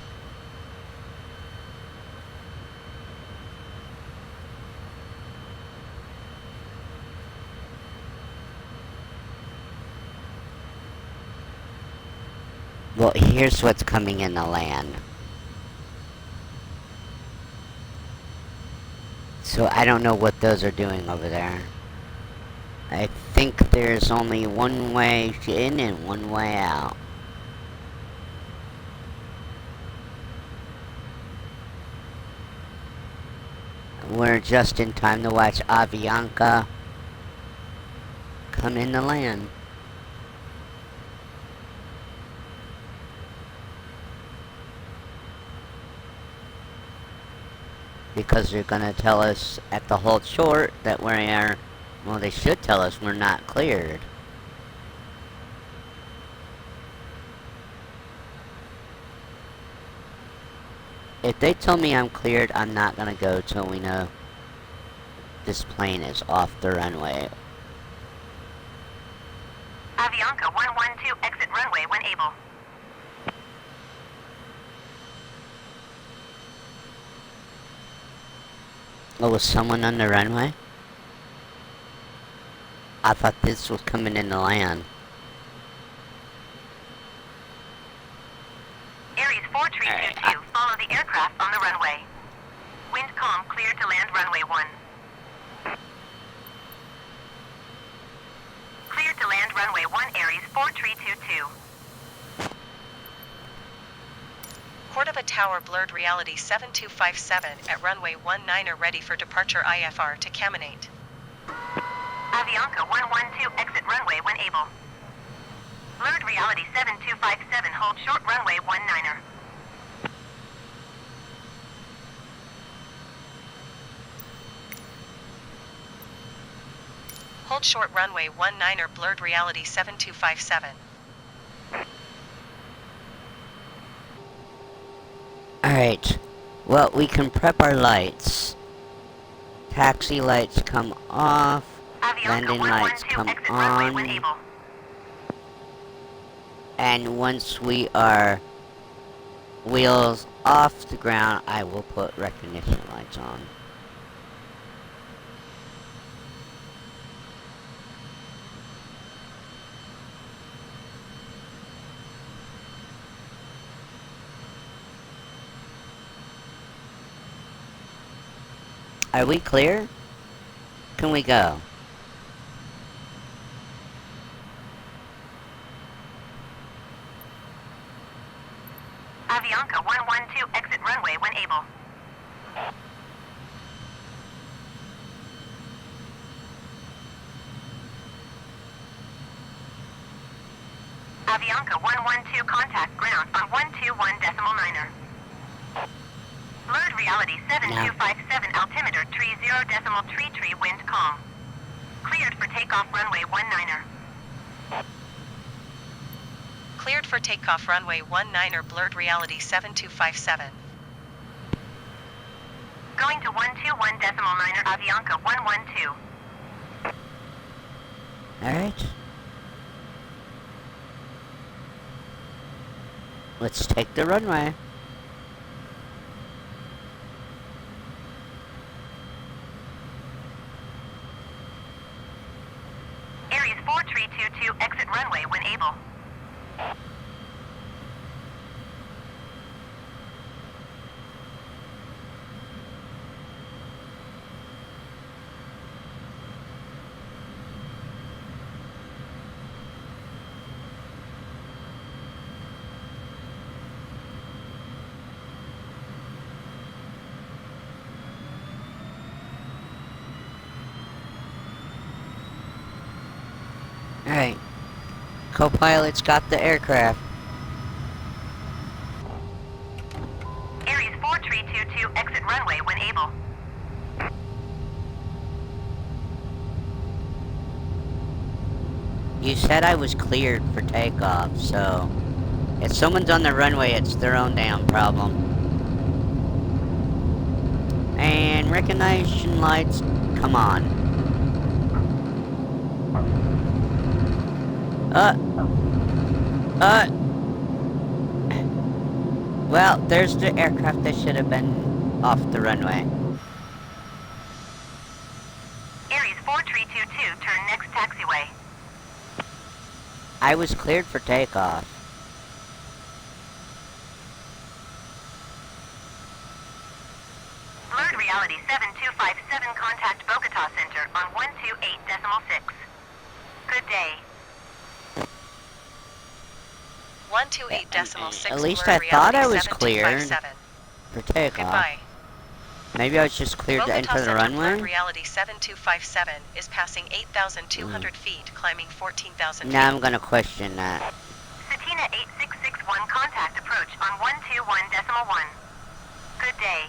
Well, here's what's coming in to land. So I don't know what those are doing over there. I think there's only one way in and one way out. We're just in time to watch Avianca come in to land. Because they're gonna tell us at the hold short that we're, well, they should tell us we're not cleared. If they tell me I'm cleared, I'm not gonna go till we know this plane is off the runway. Avianca 112, exit runway when able. Oh, was someone on the runway? I thought this was coming in to land. Aries 4322, follow the aircraft on the runway. Wind calm, clear to land runway 1. Clear to land runway 1, Aries 4322. Cordova Tower, blurred reality 7257 at runway 19 ready for departure, IFR to Caminate. Avianca 112, exit runway when able. Blurred reality 7257, hold short runway 19er. Hold short runway 19 blurred reality 7257. Alright. Well, we can prep our lights. Taxi lights come off. Avianca Landing lights 112, come exit runway when on. able. And once we are wheels off the ground, I will put recognition lights on. Are we clear? Can we go? Avianca 112, exit runway when able. Avianca 112, contact ground on 121.9er. Blurred reality 7257, altimeter 30.33, wind calm. Cleared for takeoff runway 19er. Cleared for takeoff runway 19er, blurred reality 7257. Going to 121.9er, Avianca 112. Alright. Let's take the runway. Aries 4322, exit runway when able. Alright. Co-pilot's got the aircraft. Aries 4322, exit runway when able. You said I was cleared for takeoff, so if someone's on the runway, it's their own damn problem. And recognition lights, come on. Well, there's the aircraft that should have been off the runway. Aries 4322, turn next taxiway. I was cleared for takeoff. Blurred reality 7257, contact Bogota Center on 128.6. Good day. 128.6. At least blurred I thought I reality was cleared 7257. for takeoff. Goodbye. Maybe I was just cleared to Bogota enter the Center, runway? blurred reality 7257 is passing 8,200 feet, climbing 14,000 feet. Now I'm gonna question that. Satina 8661, contact approach on 121.1. Good day.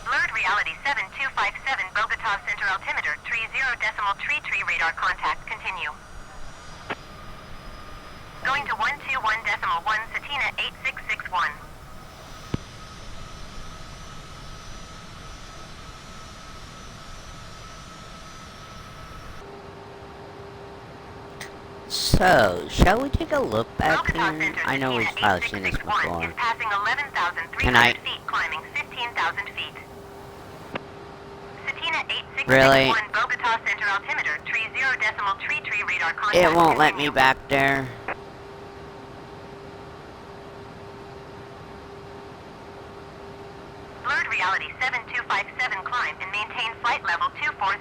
Blurred reality 7257, Bogota Center, altimeter 30.33, radar contact, continue. Going to 121.1, Satina 8661. So, shall we take a look back Bogota here? Center, I know we've Satina probably seen this 8661 before. is passing 11,300 Can I- feet, climbing 15,000 feet. Satina 8661, Really? Bogota Center, altimeter 30.33, radar contact, It won't let me continue. back there. Blurred reality 7257, climb and maintain flight level 240.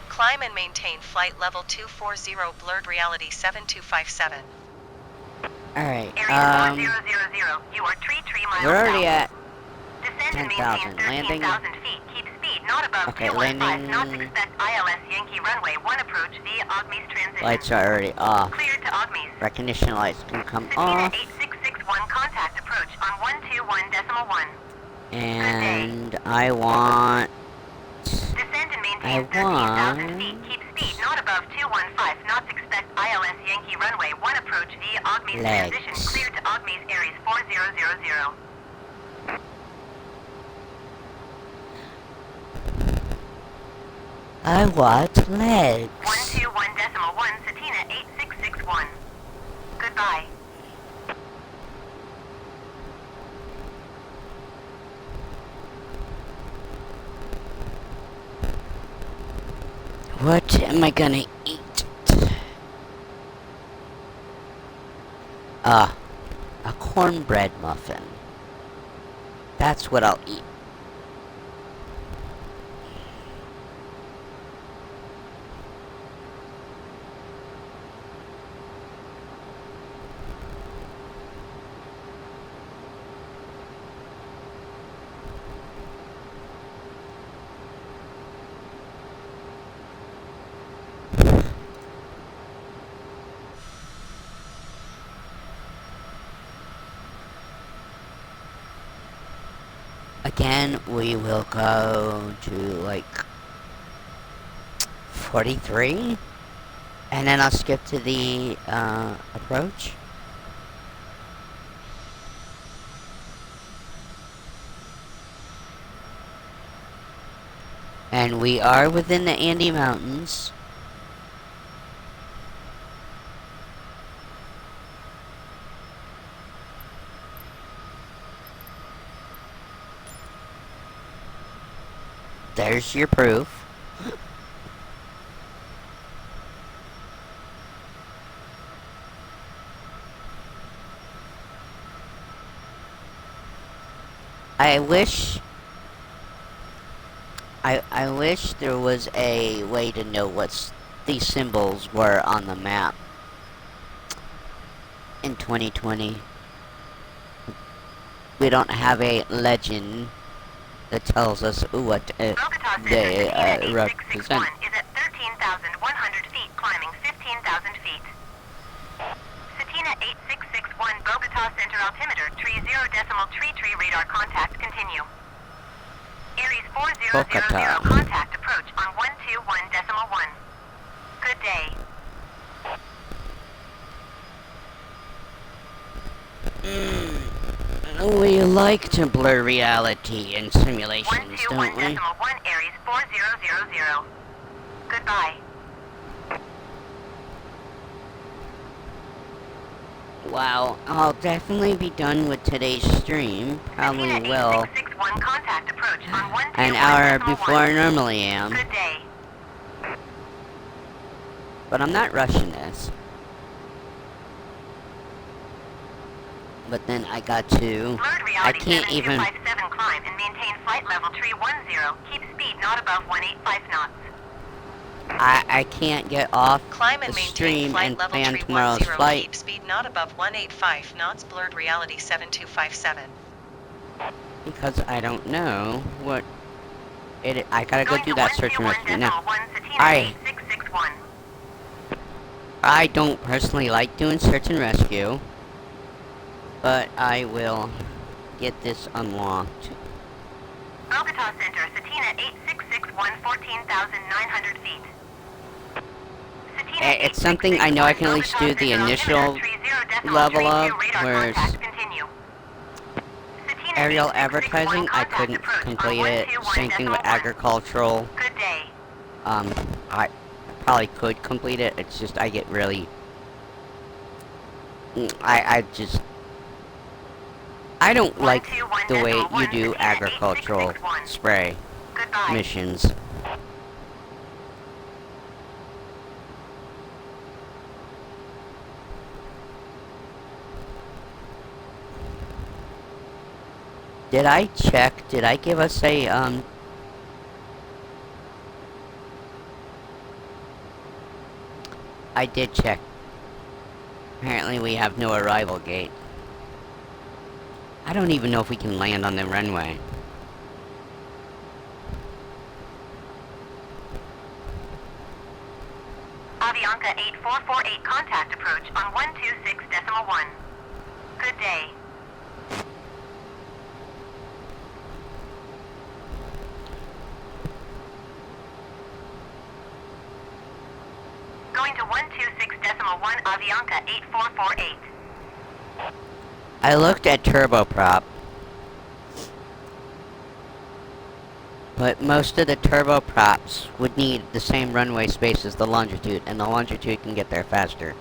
Climb and maintain flight level 240, blurred reality 7257. Alright, Area 4000, you are 3 miles we're already south. at Descend and 10,000. maintain Landing. 13,000 feet. Keep speed not above Okay, 215 landing. knots. Expect ILS Yankee runway 1 approach via Ogme's transition. lights are already off. Cleared to Ogme's. Recognition lights can come Satina off. 8661, contact approach on 121.1. And I want... Descend and maintain I 13,000 want- feet. Keep speed not above 215 knots. Expect ILS Yankee runway 1 approach via Ogme's Legs. transition. Cleared to Ogme's Aries 4000. I want legs. 121.1, Satina 8661. Goodbye. What am I gonna eat? A cornbread muffin. That's what I'll eat. Again, we will go to like 43, and then I'll skip to the approach. And we are within the Andes Mountains. There's your proof. I wish there was a way to know what these symbols were on the map in 2020. We don't have a legend that tells us what they represent. Is at 13,100 feet, climbing 15,000 feet. Satina 8661 Bogota Center altimeter, tree 0.tree radar contact, continue. Aries 4000 Bogota. contact approach on 121.1. Good day. We like to blur reality in simulations, don't we? 121.1 Aries 4000. Goodbye. Wow, I'll definitely be done with today's stream. Probably Satina will. 8661 contact approach on An hour 121.1. before I normally am. Good day. But I'm not rushing this. But then I got to... Blurred I reality can't even... 7257 climb and maintain flight level 310. Keep speed not above 185 knots. I can't get off Climb the and maintain stream flight and level plan 310. tomorrow's flight. Keep speed not above 185 knots. Blurred reality 7257. Because I don't know what... I gotta go Going do to that search and rescue now. 121.1 Satina I- 8661. I don't personally like doing search and rescue. But I will get this unlocked. Bogota Center, Satina 8661, 14,900 feet. Satina It's something I know I can at least do the initial level of, whereas aerial advertising, I couldn't complete it. Same thing with agricultural. Good day. I probably could complete it. It's just I get really... I don't like the way you do agricultural spray Goodbye. missions. Did I check? Did I give us a, I did check. Apparently we have no arrival gate. I don't even know if we can land on the runway. Avianca 8448 contact approach on 126.1. Good day. Going to 126.1 Avianca 8448. I looked at turboprop, but most of the turboprops would need the same runway space as the longitude, and the longitude can get there faster.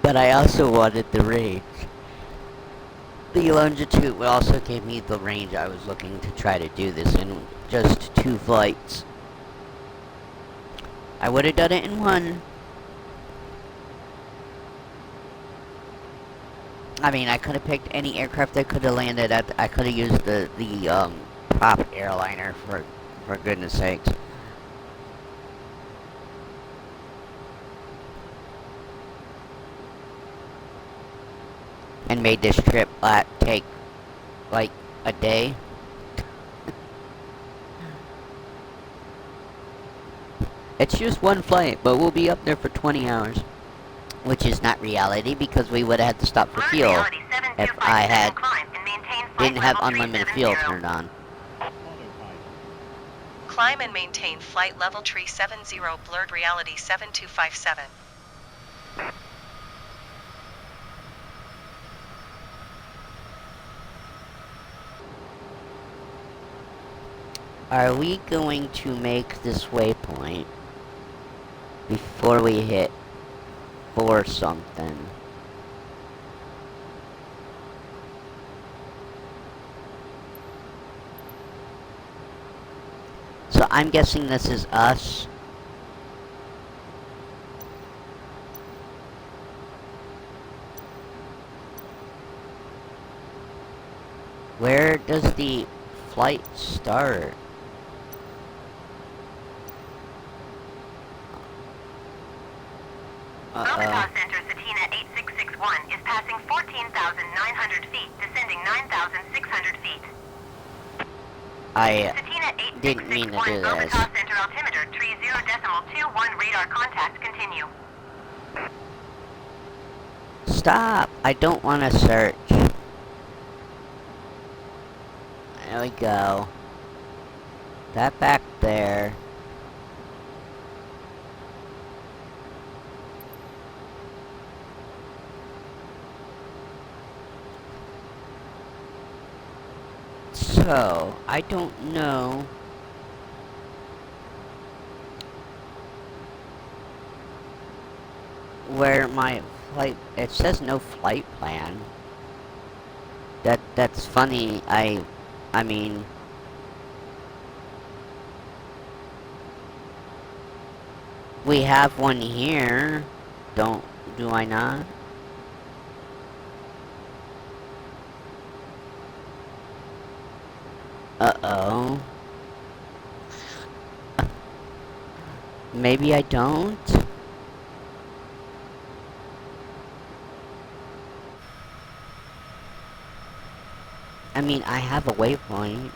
But I also wanted the range. The longitude would also give me the range I was looking to try to do this in just 2 flights. I would have done it in one. I mean, I could have picked any aircraft that could have landed at. I could have used the prop airliner for goodness sakes. And made this trip take like a day. It's just one flight, but we'll be up there for 20 hours. Which is not reality because we would have had to stop for fuel if I didn't have unlimited fuel turned on. Climb and maintain flight level 370, blurred reality 7257. Are we going to make this waypoint before we hit 4 something? So I'm guessing this is us. Where does the flight start? Bogota Center Satina 8661 is passing 14,900 feet, descending 9,600 feet. I Satina didn't mean to do 8661 this. Bogota Center altimeter 30.21 radar contacts continue. Stop! I don't want to search. There we go. That back there. So, I don't know where my flight, it says no flight plan. That's funny. I mean, we have one here. Do I not? Uh-oh. Maybe I don't? I mean, I have a waypoint,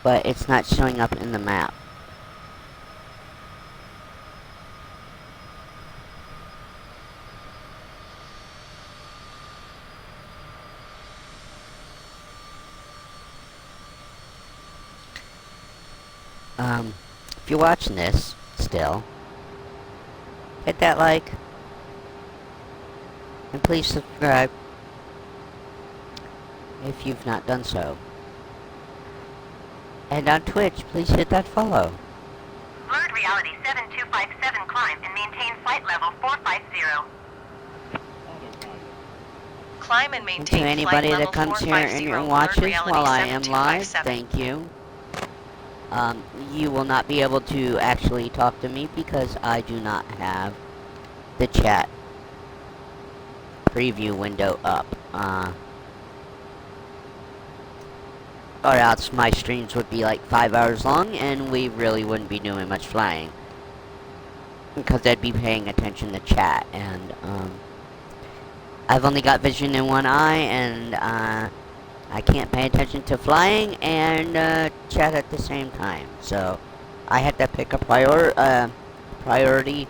but it's not showing up in the map. If you're watching this, still, hit that like, and please subscribe if you've not done so. And on Twitch, please hit that follow. Blurred reality 7257 climb and maintain flight level 450. Climb and And maintain to anybody flight that level comes here and 450, watches blurred reality while I am live, 7257. thank you. You will not be able to actually talk to me because I do not have the chat preview window up. Or else my streams would be like 5 hours long and we really wouldn't be doing much flying. Because I'd be paying attention to chat and, I've only got vision in one eye and, I can't pay attention to flying and chat at the same time. So I had to pick a priority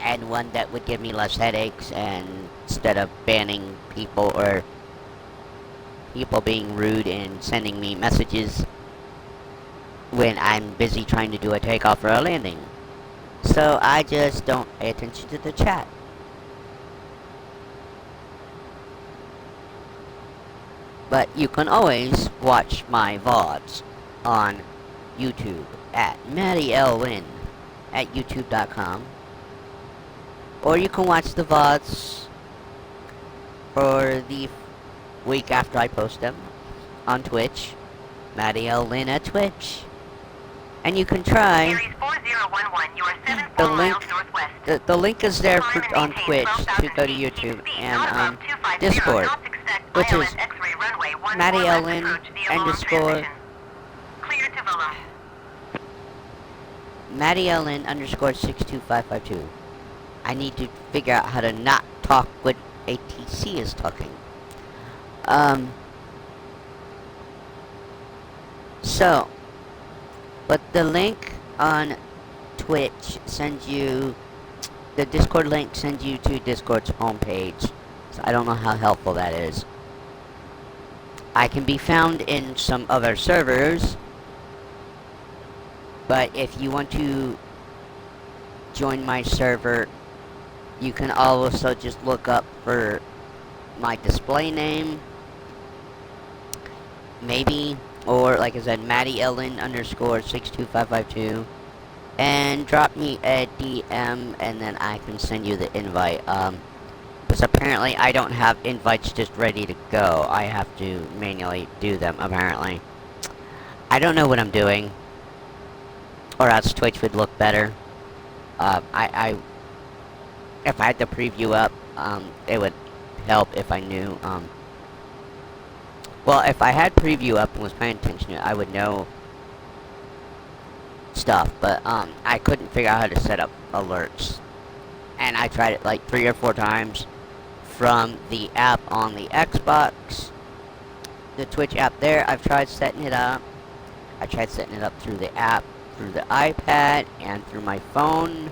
and one that would give me less headaches and instead of banning people or people being rude and sending me messages when I'm busy trying to do a takeoff or a landing. So I just don't pay attention to the chat. But you can always watch my VODs on YouTube at Matty L. Wynn at youtube.com. Or you can watch the VODs for the week after I post them on Twitch. Matty L. Wynn at Twitch. And you can try. Aries 4011, you are 7 The full link, miles northwest. the link is there Climb for, and on maintain Twitch to 12,000 go to feet. YouTube Speed and not above 250 Discord, knots, expect which ILS is X-ray runway 14 Maddie left Ellen approach via long underscore transmission. Clear to Villa. Maddie Ellen underscore 62552. I need to figure out how to not talk when ATC is talking. So, but the link on Twitch sends you, the Discord link sends you to Discord's homepage. So I don't know how helpful that is. I can be found in some other servers, but if you want to join my server, you can also just look up for my display name, maybe, or like I said, Maddie Ellen underscore 62552, and drop me a DM, and then I can send you the invite. Because apparently I don't have invites just ready to go. I have to manually do them, apparently. I don't know what I'm doing, or else Twitch would look better. If I had the preview up, it would help if I knew, well, if I had preview up and was paying attention to it, I would know stuff, but, I couldn't figure out how to set up alerts. And I tried it like 3 or 4 times from the app on the Xbox, the Twitch app there. I've tried setting it up. I tried setting it up through the app, through the iPad, and through my phone.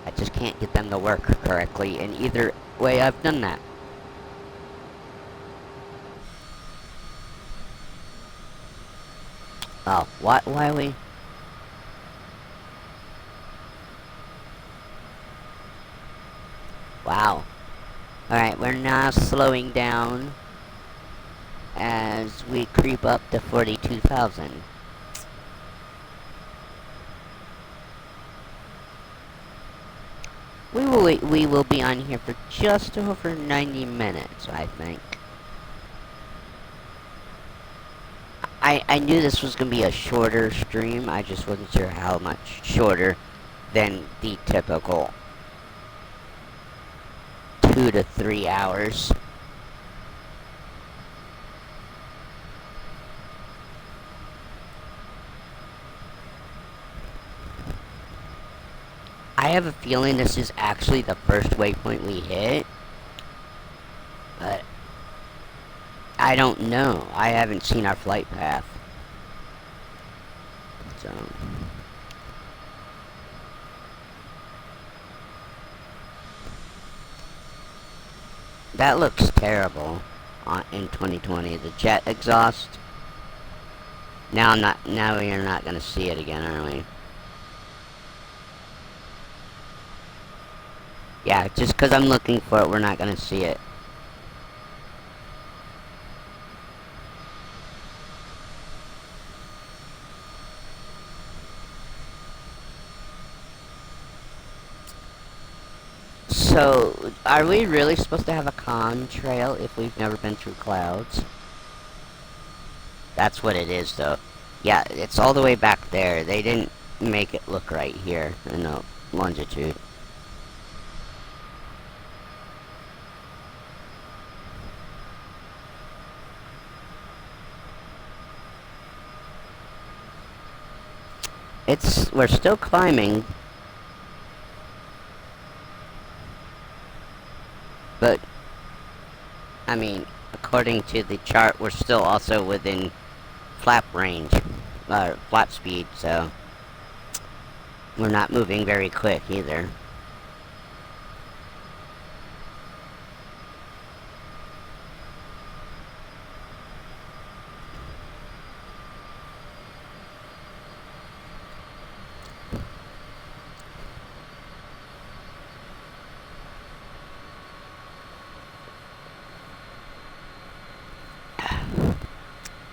I just can't get them to work correctly in either way I've done that. Oh, why are we? Wow. Alright, we're now slowing down as we creep up to 42,000. We will be on here for just over 90 minutes, I think. I knew this was going to be a shorter stream, I just wasn't sure how much shorter than the typical 2 to 3 hours. I have a feeling this is actually the first waypoint we hit, but I don't know. I haven't seen our flight path. So that looks terrible in 2020. The jet exhaust. Now we're not gonna see it again, are we? Yeah, just because I'm looking for it, we're not gonna see it. So, are we really supposed to have a contrail if we've never been through clouds? That's what it is, though. Yeah, it's all the way back there. They didn't make it look right here in the longitude. We're still climbing. But, I mean, according to the chart, we're still also within flap range, flap speed, so we're not moving very quick either.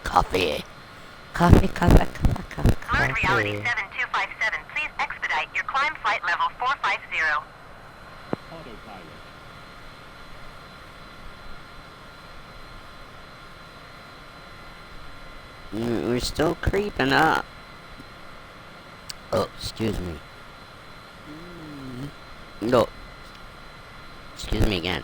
Coffee. Coffee. Alert Reality 7257, please expedite your climb flight level 450. Autopilot. We're still creeping up. Oh, excuse me. No. Excuse me again.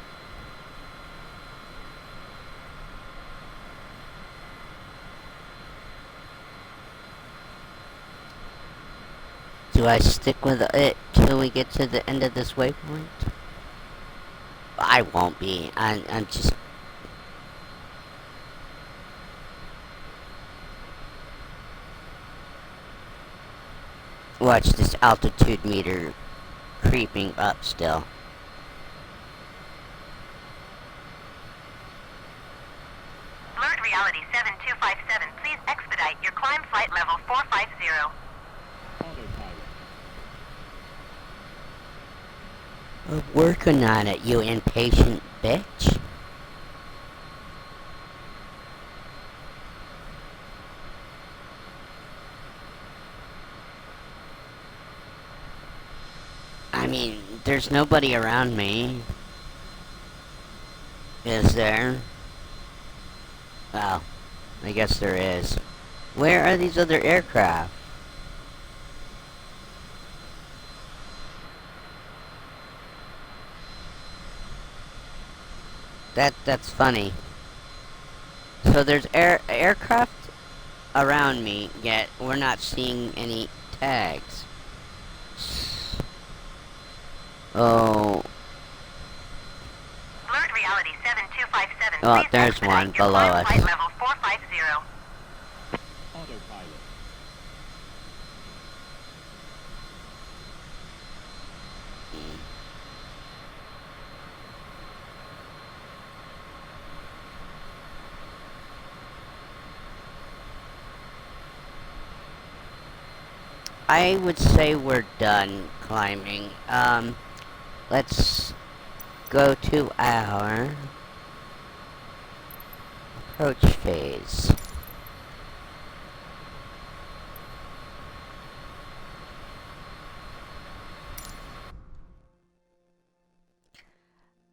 Do I stick with it till we get to the end of this waypoint? I won't be. I'm just... Watch this altitude meter creeping up still. Blurred Reality 7257, please expedite your climb flight level 450. Autopilot. I'm working on it, you impatient bitch. I mean, there's nobody around me. Is there? Well, I guess there is. Where are these other aircraft? That's funny. So there's aircraft around me, yet we're not seeing any tags. Oh. Blurred Reality 7257, Oh, please there's expedite one your below climb us. flight level 450. Autopilot. I would say we're done climbing. Let's go to our approach phase.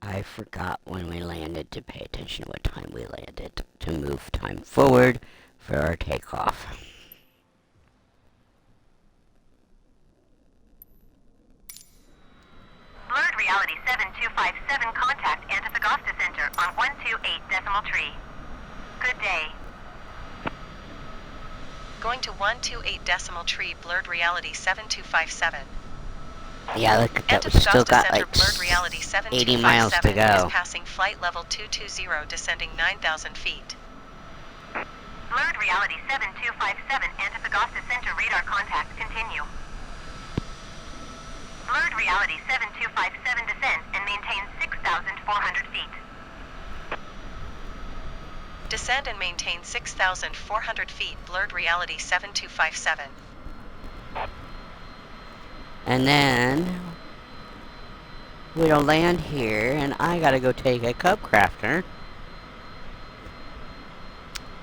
I forgot when we landed to pay attention to what time we landed to move time forward for our takeoff. Blurred Reality 7257, contact Antofagasta Center on 128.3. Good day. Going to 128.3 Blurred Reality 7257. Yeah, look at that. We still Antofagasta got Center like Blurred Reality 80 miles to 7257 go. is passing flight level 220, descending 9,000 feet. Blurred Reality 7257, Antofagasta Center radar contact, continue. Blurred Reality 7257, descend and maintain 6,400 feet. Descend and maintain 6,400 feet. Blurred Reality 7257. And then we'll land here, and I gotta go take a cub crafter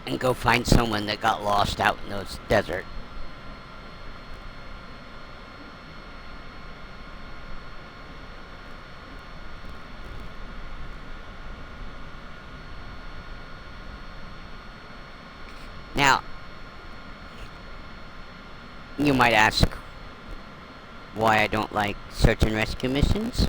and go find someone that got lost out in those desert. Now, you might ask why I don't like search and rescue missions.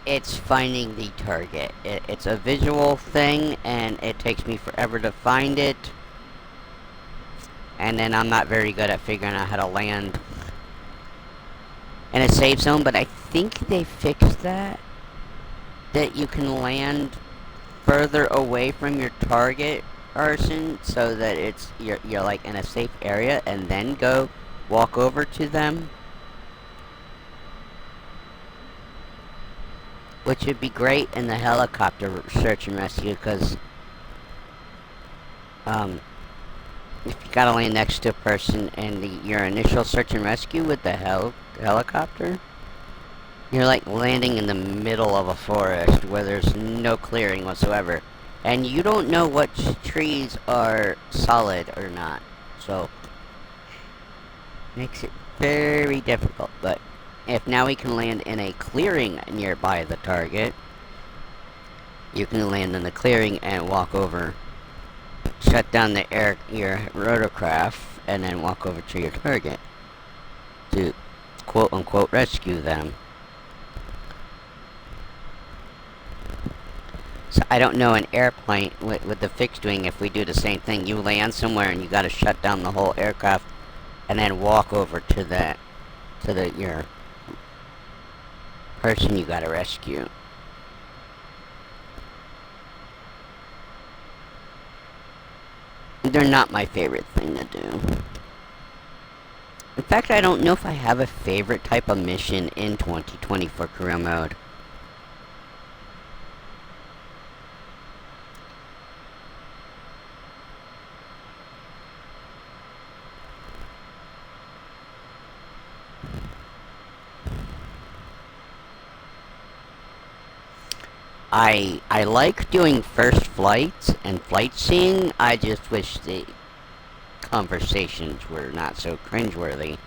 It's finding the target. It's a visual thing, and it takes me forever to find it. And then I'm not very good at figuring out how to land in a safe zone, but I think they fixed that. That you can land further away from your target person, so that you're like in a safe area, and then go walk over to them, which would be great in the helicopter search and rescue, because if you gotta land next to a person in your initial search and rescue with the helicopter, you're like landing in the middle of a forest where there's no clearing whatsoever. And you don't know what trees are solid or not. So, makes it very difficult. But if now we can land in a clearing nearby the target, you can land in the clearing and walk over shut down your rotorcraft, and then walk over to your target to quote-unquote rescue them. So I don't know an airplane with the fixed wing if we do the same thing. You land somewhere and you gotta shut down the whole aircraft and then walk over to your person you gotta rescue. They're not my favorite thing to do. In fact, I don't know if I have a favorite type of mission in 2020 for career mode. I like doing first flights and flight seeing. I just wish the conversations were not so cringeworthy.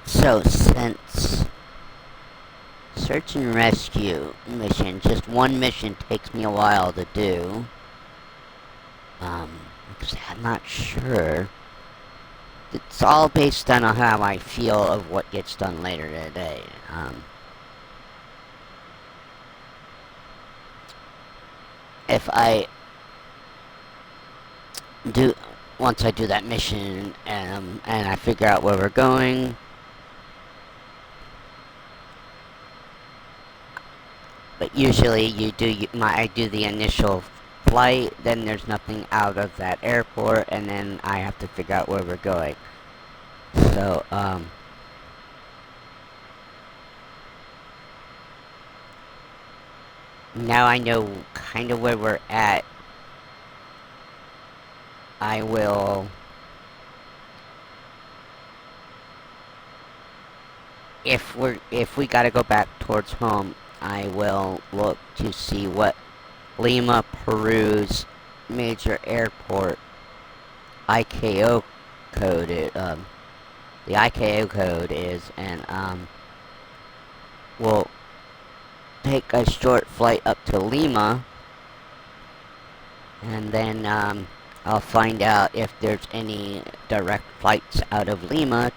So since search and rescue mission, just one mission takes me a while to do. Because I'm not sure. It's all based on how I feel of what gets done later today. If I do, once I do that mission, and I figure out where we're going, but usually I do the initial flight, then there's nothing out of that airport, and then I have to figure out where we're going. So, now I know kind of where we're at. I will... If we gotta go back towards home, I will look to see what Lima, Peru's major airport ICAO code is, the ICAO code is, and we'll take a short flight up to Lima, and then I'll find out if there's any direct flights out of Lima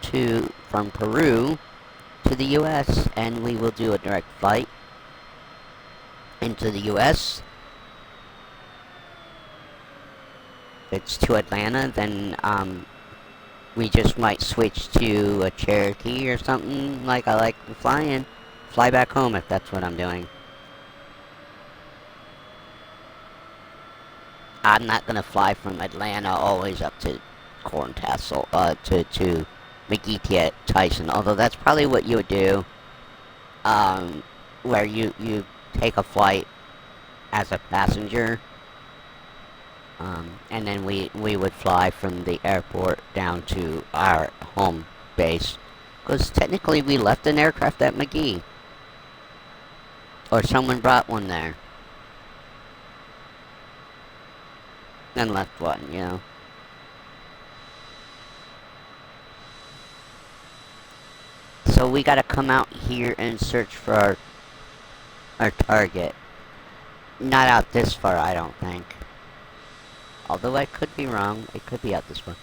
from Peru to the US, and we will do a direct flight into the US. If it's to Atlanta, then we just might switch to a Cherokee or something like I like to fly in. Fly back home if that's what I'm doing. I'm not gonna fly from Atlanta always up to Corntassel, to McGee at Tyson, although that's probably what you would do, where you take a flight as a passenger, and then we would fly from the airport down to our home base, because technically we left an aircraft at McGee, or someone brought one there, and left one, you know. So we gotta come out here and search for our target. Not out this far, I don't think. Although I could be wrong, it could be out this far.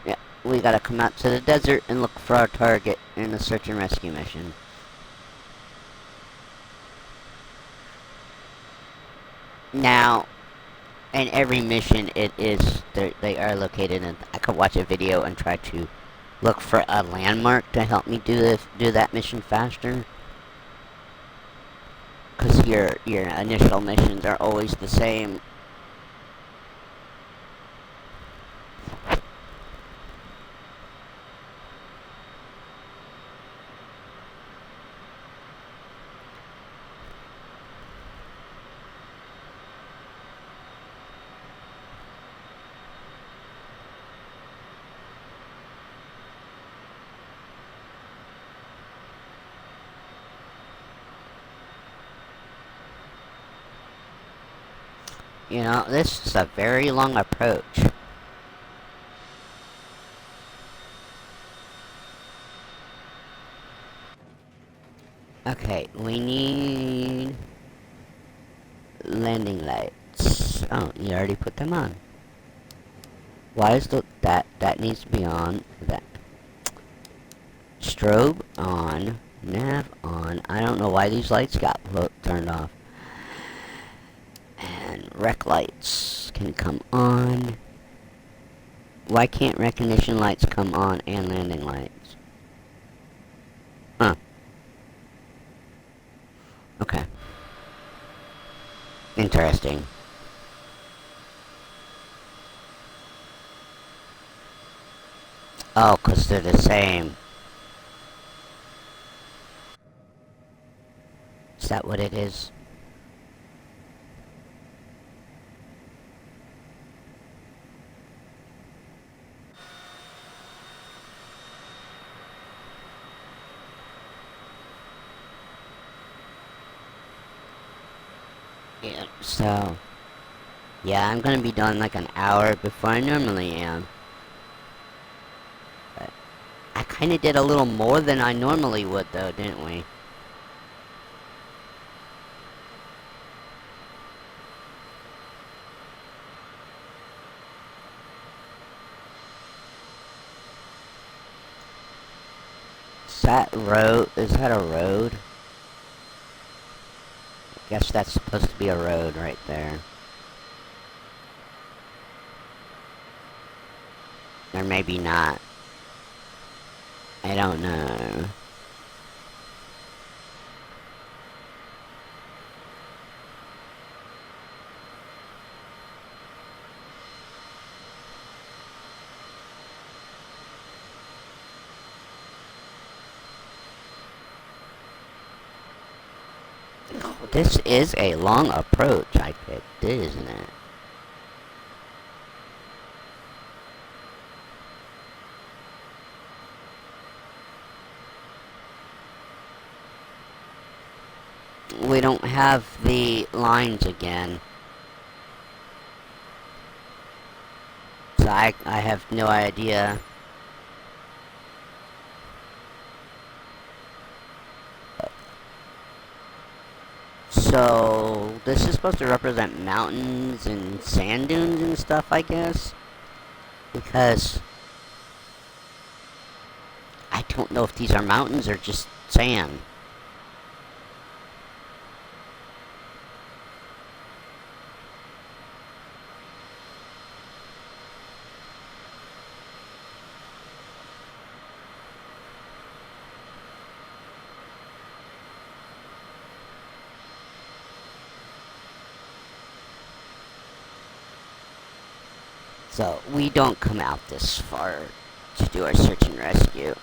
Yeah, we gotta come out to the desert and look for our target in the search and rescue mission. Now, in every mission, they are located, and I could watch a video and try to look for a landmark to help me do that mission faster. Because your initial missions are always the same. You know, this is a very long approach. Okay, we need landing lights. Oh, you already put them on. Why is that needs to be on? That strobe on, nav on. I don't know why these lights got turned off. And rec lights can come on. Why can't recognition lights come on and landing lights? Huh. Okay. Interesting. Oh, 'cause they're the same. Is that what it is? Yeah, so... Yeah, I'm gonna be done like an hour before I normally am. But I kinda did a little more than I normally would though, didn't we? Is that road? Is that a road? I guess that's supposed to be a road right there. Or maybe not. I don't know. This is a long approach I picked, isn't it? We don't have the lines again. So I have no idea. So, this is supposed to represent mountains and sand dunes and stuff, I guess? Because I don't know if these are mountains or just sand. So, we don't come out this far to do our search and rescue.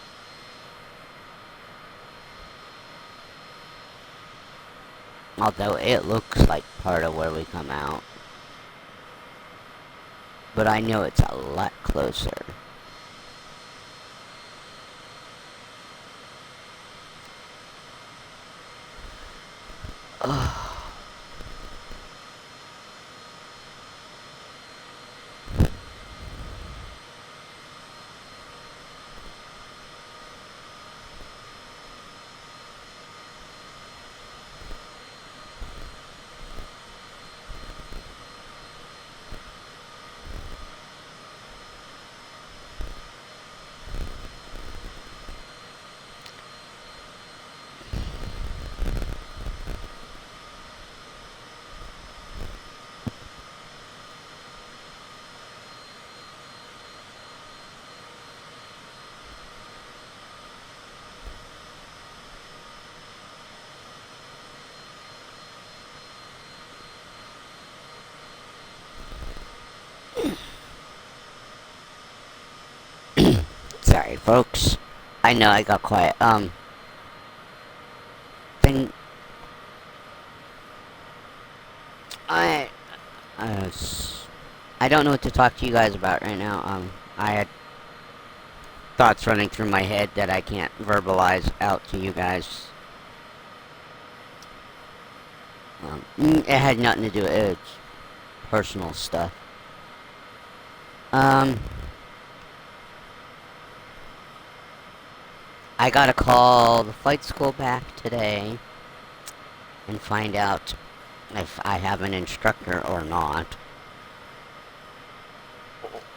Although it looks like part of where we come out. But I know it's a lot closer. Ugh. Sorry, folks. I know I got quiet. Then I don't know what to talk to you guys about right now. I had thoughts running through my head that I can't verbalize out to you guys. It had nothing to do with it. personal stuff. I gotta call the flight school back today and find out if I have an instructor or not.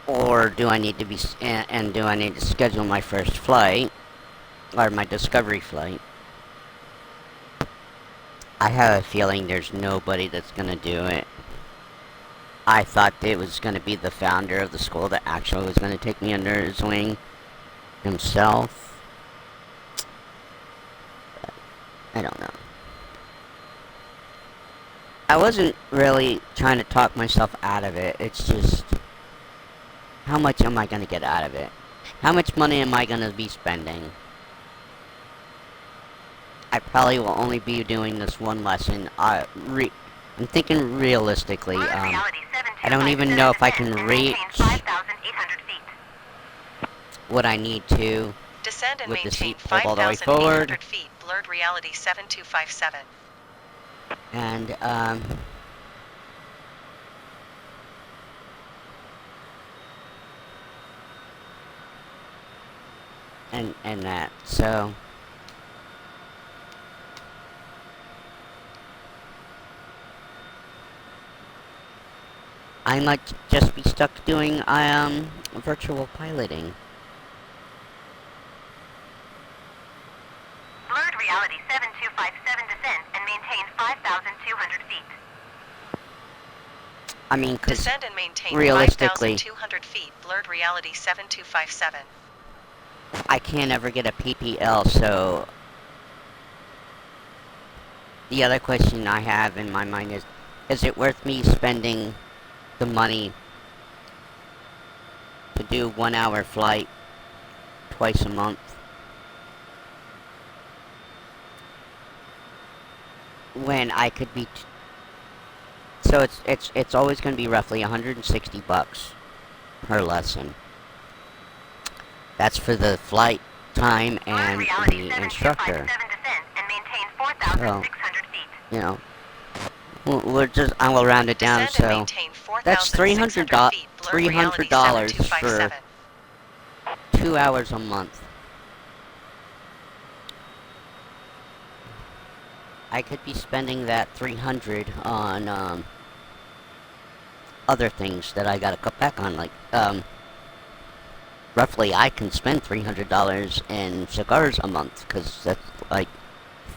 Or do I need to be, and do I need to schedule my first flight, or my discovery flight? I have a feeling there's nobody that's gonna do it. I thought it was gonna be the founder of the school that actually was gonna take me under his wing himself. But I don't know. I wasn't really trying to talk myself out of it. It's just, how much am I gonna get out of it? How much money am I gonna be spending? I probably will only be doing this one lesson. I'm thinking realistically. I don't even know if I can reach what I need to Descend and with the maintain seat pulled all the way 5,800 forward. feet. Blurred reality 7257. And and that. So I might just be stuck doing virtual piloting. Blurred reality 7257 descend and maintain 5,200 feet. I mean, because Descend and maintain realistically, 5,200 feet. Blurred reality 7257. I can't ever get a PPL, so the other question I have in my mind is it worth me spending the money to do 1 hour flight twice a month when I could be so it's always going to be roughly $160 per lesson. That's for the flight time and the instructor. So, you know, I will round it down. Descend and So maintain that's $4,600 feet. Blurred reality $300 for 7257. 2 hours a month. I could be spending that $300 on other things that I gotta cut back on, like roughly I can spend $300 in cigars a month, because that's like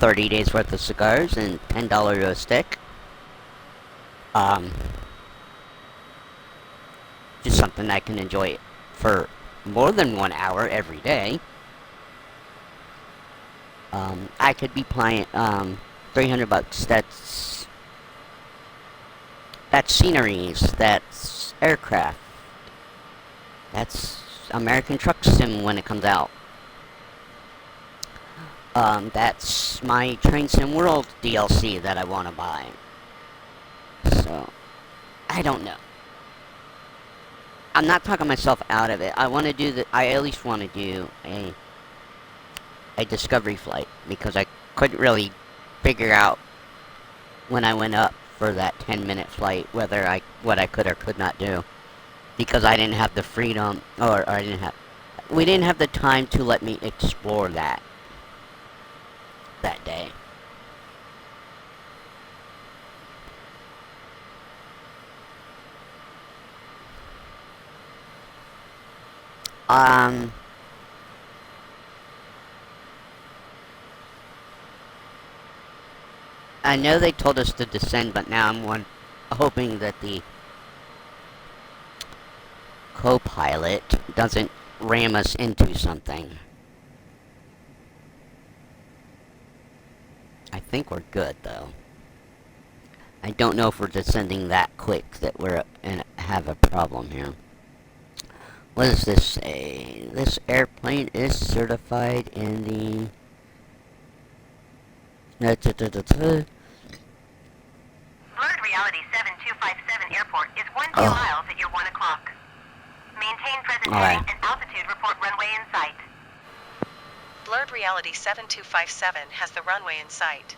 30 days worth of cigars and $10 a stick. Just something I can enjoy for more than 1 hour every day. I could be playing $300. That's sceneries. That's aircraft. That's American Truck Sim when it comes out. That's my Train Sim World DLC that I want to buy. So, I don't know. I'm not talking myself out of it. I want to do I at least want to do a discovery flight, because I couldn't really figure out when I went up for that 10-minute flight what I could or could not do, because I didn't have the freedom, or we didn't have the time to let me explore that day. I know they told us to descend, but now I'm hoping that the co-pilot doesn't ram us into something. I think we're good, though. I don't know if we're descending that quick that we're have a problem here. What does this say? This airplane is certified in the... Blurred reality 7257 airport is 12 miles at your 1 o'clock. Maintain present heading and altitude report runway in sight. Blurred reality 7257 has the runway in sight.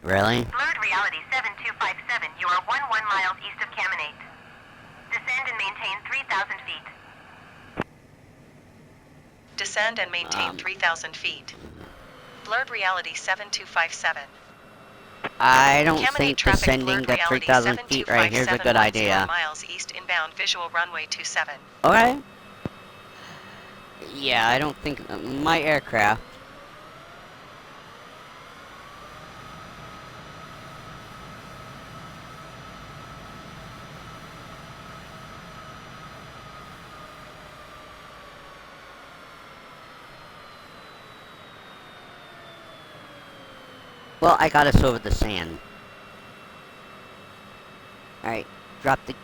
Really? Blurred Reality 7257, you are 11 miles east of Caminate. Descend and maintain 3,000 feet. Descend and maintain 3,000 feet. Blurred Reality 7257. I don't Caminate think traffic descending Blurred to Reality 3,000 feet right here is a good 7257 idea. miles east inbound visual runway 27. Okay. Yeah, I don't think my aircraft. Well, I got us over the sand. Alright, drop the...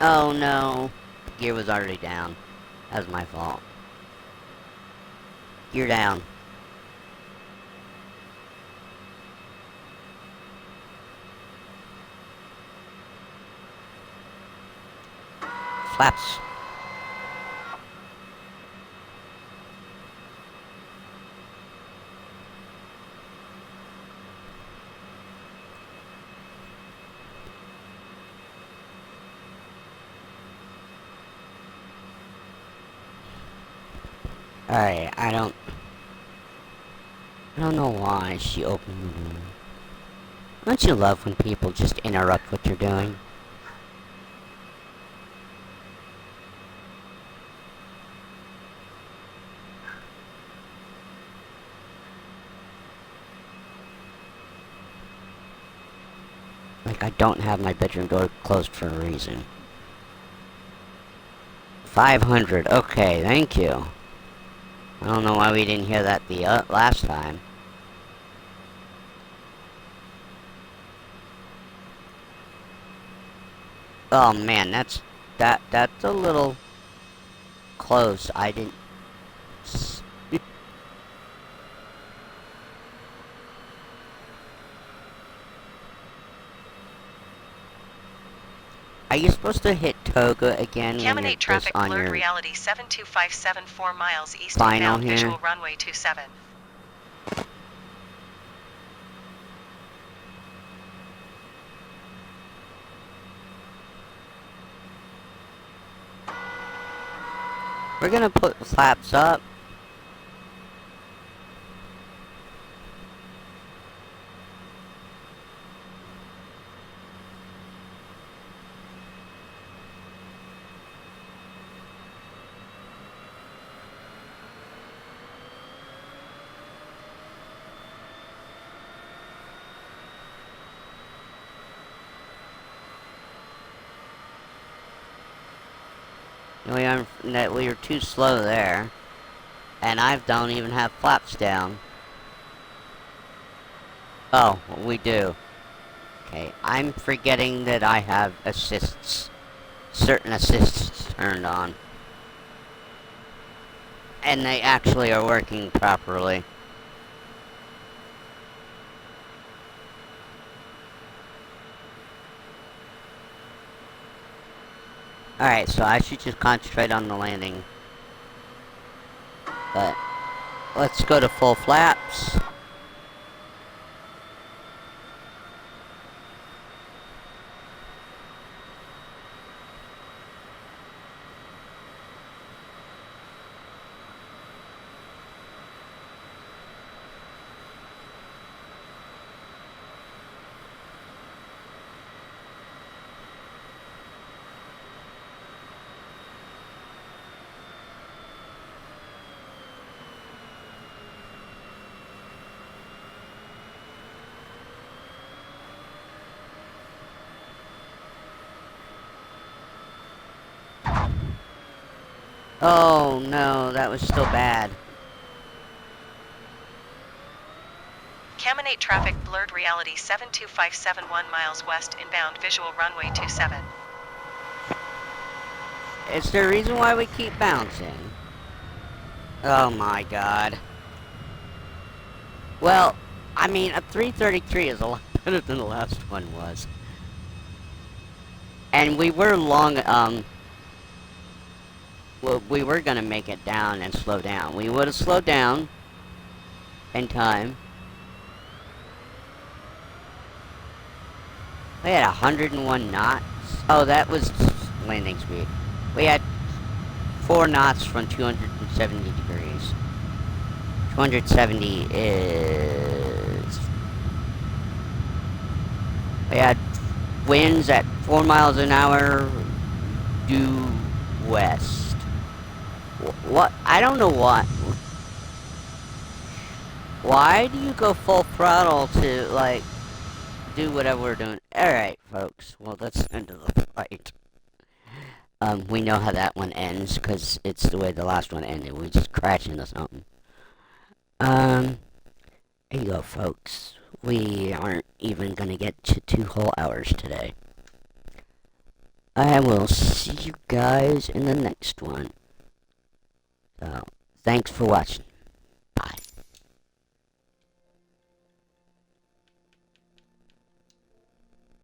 Oh no. The gear was already down. That was my fault. Gear down. Flaps. Alright, I don't know why she opened the door. Don't you love when people just interrupt what you're doing? Like I don't have my bedroom door closed for a reason. 500, okay, thank you. I don't know why we didn't hear that the last time. Oh man, that's a little close. I didn't. Are you supposed to hit Toga again when you're Caminate just traffic on Blurred your Reality 72574 miles east final inbound here? visual runway 27. We're gonna put flaps up. We were too slow there. And I don't even have flaps down. Oh, we do. Okay, I'm forgetting that I have assists. Certain assists turned on. And they actually are working properly. Alright, so I should just concentrate on the landing. But let's go to full flaps. Oh no, that was still bad. Caminate traffic Blurred Reality 72571 miles west inbound visual runway 27. Is there a reason why we keep bouncing? Oh my god. Well, I mean, a 333 is a lot better than the last one was. And we were well, we were gonna make it down and slow down. We would have slowed down, in time. We had 101 knots. Oh, that was landing speed. We had 4 knots from 270 degrees. 270 is... We had winds at 4 miles an hour due west. What? I don't know what. Why do you go full throttle to, like, do whatever we're doing? Alright, folks. Well, that's the end of the fight. We know how that one ends, because it's the way the last one ended. We just crashed into something. There you go, folks. We aren't even gonna get to 2 whole hours today. I will see you guys in the next one. So, thanks for watching.